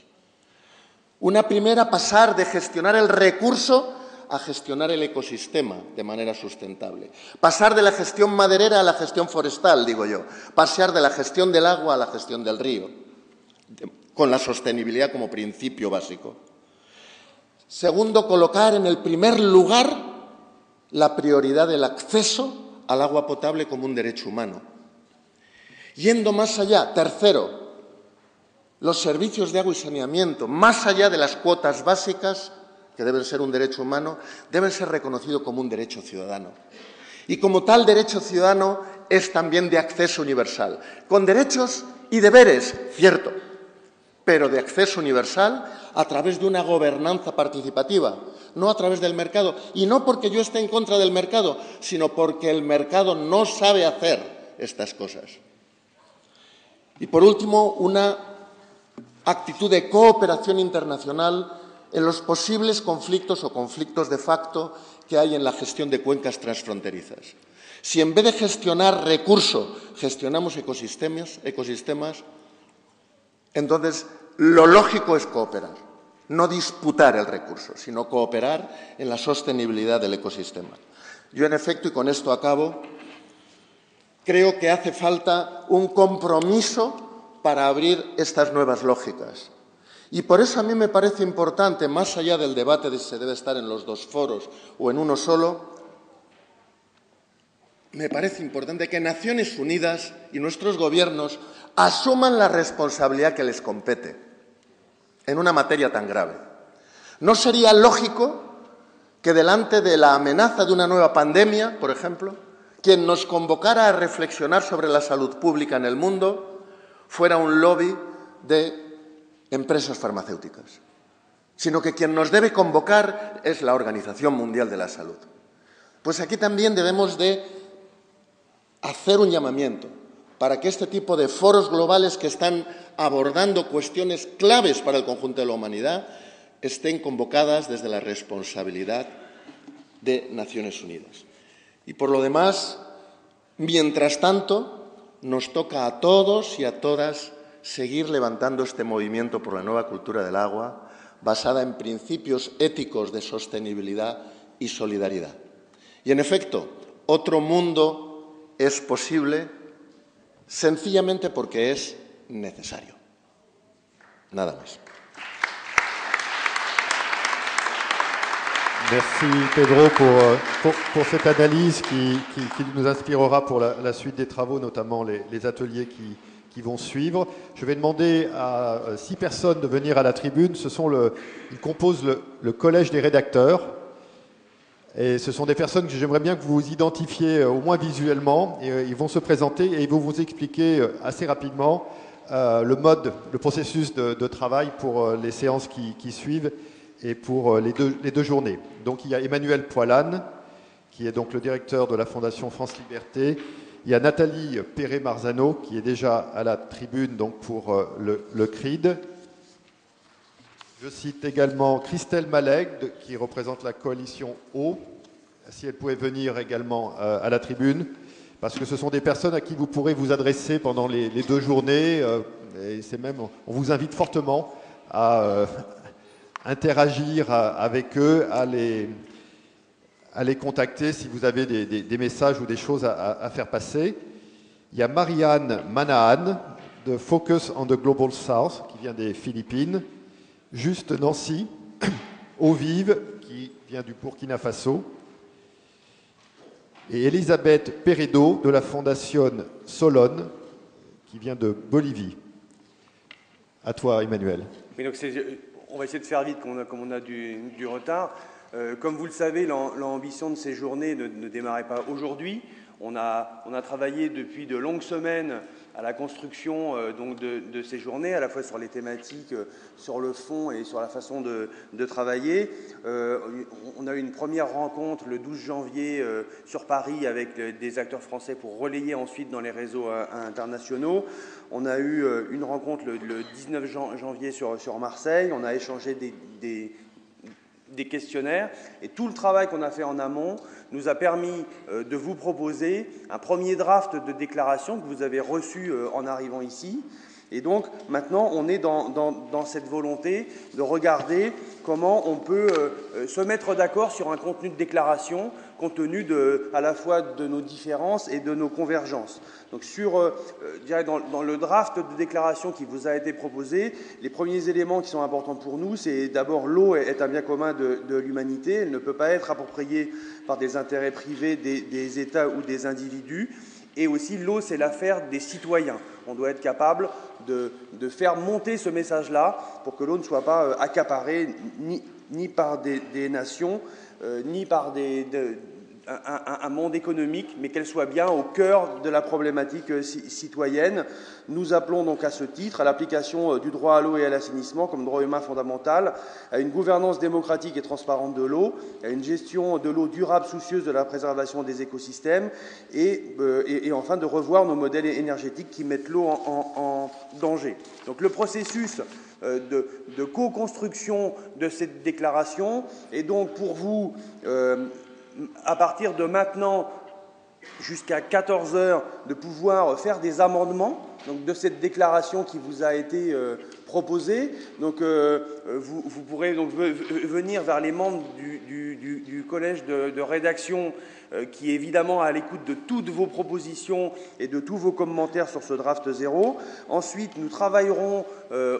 Una primera, pasar de gestionar el recurso a gestionar el ecosistema de manera sustentable. Pasar de la gestión maderera a la gestión forestal, digo yo. Pasar de la gestión del agua a la gestión del río, con la sostenibilidad como principio básico. Segundo, colocar en el primer lugar la prioridad del acceso al agua potable como un derecho humano. Yendo más allá, tercero, los servicios de agua y saneamiento, más allá de las cuotas básicas, que deben ser un derecho humano, deben ser reconocidos como un derecho ciudadano. Y como tal derecho ciudadano es también de acceso universal, con derechos y deberes, cierto, pero de acceso universal a través de una gobernanza participativa, no a través del mercado. Y no porque yo esté en contra del mercado, sino porque el mercado no sabe hacer estas cosas. Y por último, una actitud de cooperación internacional en los posibles conflictos o conflictos de facto que hay en la gestión de cuencas transfronterizas. Si en vez de gestionar recursos, gestionamos ecosistemas, entonces lo lógico es cooperar, no disputar el recurso, sino cooperar en la sostenibilidad del ecosistema. Yo, en efecto, y con esto acabo, creo que hace falta un compromiso para abrir estas nuevas lógicas. Y por eso a mí me parece importante, más allá del debate de si se debe estar en los dos foros o en uno solo, me parece importante que Naciones Unidas y nuestros gobiernos asuman la responsabilidad que les compete en una materia tan grave. ¿No sería lógico que delante de la amenaza de una nueva pandemia, por ejemplo, quien nos convocara a reflexionar sobre la salud pública en el mundo fuera un lobby de empresas farmacéuticas, sino que quien nos debe convocar es la Organización Mundial de la Salud? Pues aquí también debemos de hacer un llamamiento para que este tipo de foros globales que están abordando cuestiones claves para el conjunto de la humanidad estén convocadas desde la responsabilidad de Naciones Unidas. Y por lo demás, mientras tanto, nos toca a todos y a todas seguir levantando este movimiento por la nueva cultura del agua, basada en principios éticos de sostenibilidad y solidaridad. Y, en efecto, otro mundo es posible sencillamente porque es necesario. Nada más. Merci Pedro pour cette analyse qui nous inspirera pour la suite des travaux, notamment les ateliers qui vont suivre. Je vais demander à 6 personnes de venir à la tribune. Ils composent le collège des rédacteurs. Et ce sont des personnes que j'aimerais bien que vous identifiez au moins visuellement. Et, ils vont se présenter et ils vont vous expliquer assez rapidement le processus de travail pour les séances qui suivent et pour les deux journées. Donc il y a Emmanuel Poilane, qui est donc le directeur de la Fondation France Liberté. Il y a Nathalie Perret-Marzano, qui est déjà à la tribune donc pour le CRID. Je cite également Christelle Malleg, qui représente la coalition Eau, si elle pouvait venir également à la tribune, parce que ce sont des personnes à qui vous pourrez vous adresser pendant les 2 journées. Et c'est même, on vous invite fortement à interagir avec eux, à les contacter si vous avez des messages ou des choses à faire passer. Il y a Marianne Manahan de Focus on the Global South, qui vient des Philippines. Juste Nancy, Eau Vive, qui vient du Burkina Faso. Et Elisabeth Peredo de la Fondation Solon, qui vient de Bolivie. À toi, Emmanuel. Oui, donc on va essayer de faire vite, comme on a du retard. Comme vous le savez, l'ambition de ces journées ne démarrait pas aujourd'hui. On a travaillé depuis de longues semaines à la construction donc de ces journées, à la fois sur les thématiques, sur le fond et sur la façon de travailler. On a eu une première rencontre le 12 janvier sur Paris avec des acteurs français pour relayer ensuite dans les réseaux internationaux. On a eu une rencontre le 19 janvier sur Marseille. On a échangé des questionnaires, et tout le travail qu'on a fait en amont nous a permis de vous proposer un premier draft de déclaration que vous avez reçu en arrivant ici. Et donc maintenant on est dans cette volonté de regarder comment on peut se mettre d'accord sur un contenu de déclaration compte tenu à la fois de nos différences et de nos convergences. Donc dans le draft de déclaration qui vous a été proposé, les premiers éléments qui sont importants pour nous, c'est d'abord l'eau est un bien commun de l'humanité, elle ne peut pas être appropriée par des intérêts privés des États ou des individus. Et aussi, l'eau, c'est l'affaire des citoyens. On doit être capable de faire monter ce message-là pour que l'eau ne soit pas accaparée ni par des nations, ni par un monde économique, mais qu'elle soit bien au cœur de la problématique citoyenne. Nous appelons donc à ce titre à l'application du droit à l'eau et à l'assainissement comme droit humain fondamental, à une gouvernance démocratique et transparente de l'eau, à une gestion de l'eau durable soucieuse de la préservation des écosystèmes et enfin de revoir nos modèles énergétiques qui mettent l'eau en danger. Donc le processus de co-construction de cette déclaration est donc pour vous à partir de maintenant jusqu'à 14 heures, de pouvoir faire des amendements donc, de cette déclaration qui vous a été proposée. Donc, vous pourrez donc venir vers les membres du collège de rédaction qui est évidemment à l'écoute de toutes vos propositions et de tous vos commentaires sur ce draft 0. Ensuite, nous travaillerons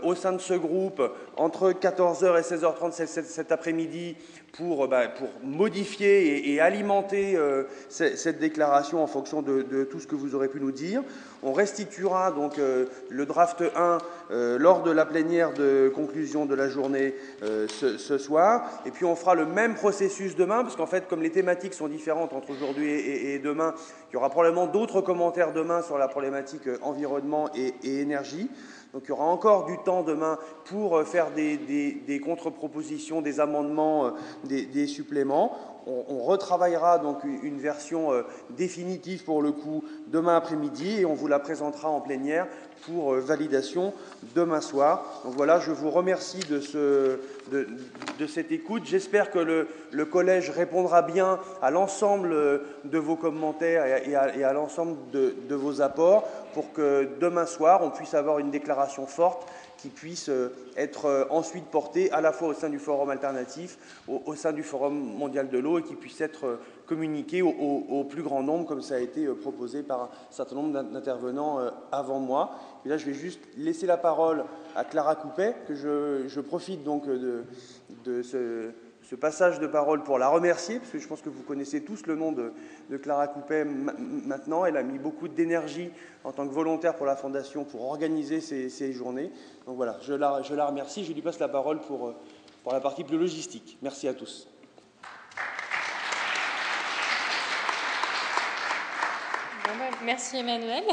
au sein de ce groupe entre 14h et 16h30 cet après-midi pour modifier et alimenter cette déclaration en fonction de tout ce que vous aurez pu nous dire. On restituera donc le draft 1 lors de la plénière de conclusion de la journée ce soir. Et puis on fera le même processus demain, parce qu'en fait, comme les thématiques sont différentes entre aujourd'hui et demain, il y aura probablement d'autres commentaires demain sur la problématique environnement et énergie. Donc il y aura encore du temps demain pour faire des contre-propositions, des amendements, des suppléments. On retravaillera donc une version définitive pour le coup demain après-midi et on vous la présentera en plénière pour validation demain soir. Donc voilà, je vous remercie de cette écoute. J'espère que le collège répondra bien à l'ensemble de vos commentaires et à l'ensemble de vos apports pour que demain soir on puisse avoir une déclaration forte qui puisse être ensuite portée à la fois au sein du Forum alternatif, au sein du Forum mondial de l'eau et qui puisse être communiquée au plus grand nombre comme ça a été proposé par un certain nombre d'intervenants avant moi. Et là, je vais juste laisser la parole à Clara Coupet, que je profite donc de ce passage de parole pour la remercier, parce que je pense que vous connaissez tous le nom de Clara Coupet maintenant. Elle a mis beaucoup d'énergie en tant que volontaire pour la Fondation pour organiser ces journées. Donc voilà, je la remercie. Je lui passe la parole pour la partie plus logistique. Merci à tous. Merci Emmanuel.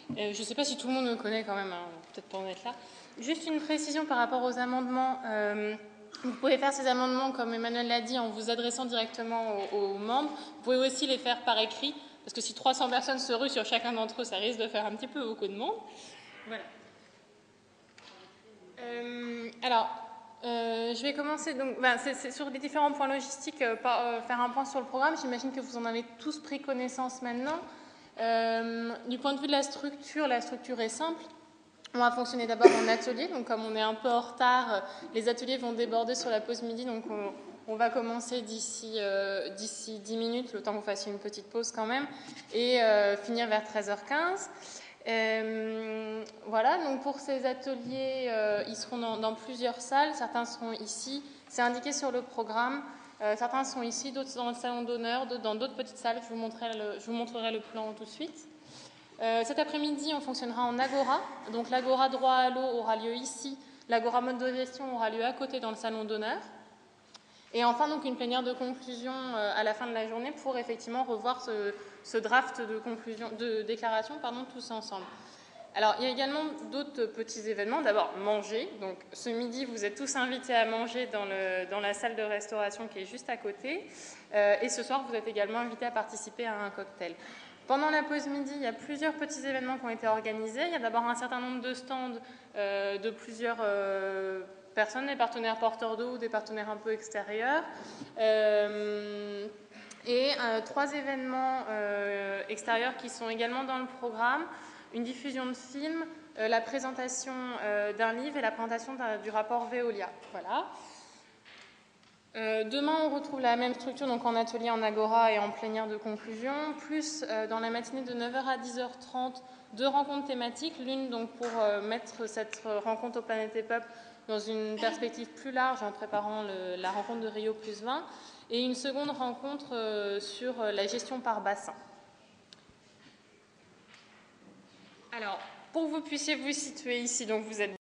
Je ne sais pas si tout le monde me connaît quand même, hein, peut-être pas en être là. Juste une précision par rapport aux amendements. Vous pouvez faire ces amendements, comme Emmanuel l'a dit, en vous adressant directement aux membres. Vous pouvez aussi les faire par écrit, parce que si 300 personnes se ruent sur chacun d'entre eux, ça risque de faire un petit peu beaucoup de monde. Voilà. Je vais commencer donc, c'est sur les différents points logistiques, faire un point sur le programme. J'imagine que vous en avez tous pris connaissance maintenant. Du point de vue de la structure est simple. On va fonctionner d'abord en atelier. Donc, comme on est un peu en retard, les ateliers vont déborder sur la pause midi. Donc, on va commencer d'ici 10 minutes, le temps que vous fassiez une petite pause quand même, et finir vers 13h15. Voilà, donc pour ces ateliers, ils seront dans plusieurs salles. Certains seront ici. C'est indiqué sur le programme. Certains sont ici, d'autres dans le salon d'honneur, d'autres dans d'autres petites salles. Je vous montrerai le plan tout de suite. Cet après-midi, on fonctionnera en agora. Donc l'agora droit à l'eau aura lieu ici. L'agora mode de gestion aura lieu à côté dans le salon d'honneur. Et enfin, donc une plénière de conclusion à la fin de la journée pour effectivement revoir ce draft de déclaration, tous ensemble. Alors, il y a également d'autres petits événements. D'abord, manger. Donc, ce midi, vous êtes tous invités à manger dans la salle de restauration qui est juste à côté. Et ce soir, vous êtes également invités à participer à un cocktail. Pendant la pause midi, il y a plusieurs petits événements qui ont été organisés. Il y a d'abord un certain nombre de stands de plusieurs personnes, des partenaires porteurs d'eau ou des partenaires un peu extérieurs. Et 3 événements extérieurs qui sont également dans le programme. Une diffusion de films, la présentation d'un livre et la présentation du rapport Veolia. Voilà. Demain, on retrouve la même structure, donc en atelier, en agora et en plénière de conclusion, plus dans la matinée de 9h à 10h30, 2 rencontres thématiques. L'une donc pour mettre cette rencontre au Planète et Peuple dans une perspective plus large en préparant la rencontre de Rio +20, et une seconde rencontre sur la gestion par bassin. Alors, pour que vous puissiez vous situer ici, donc vous êtes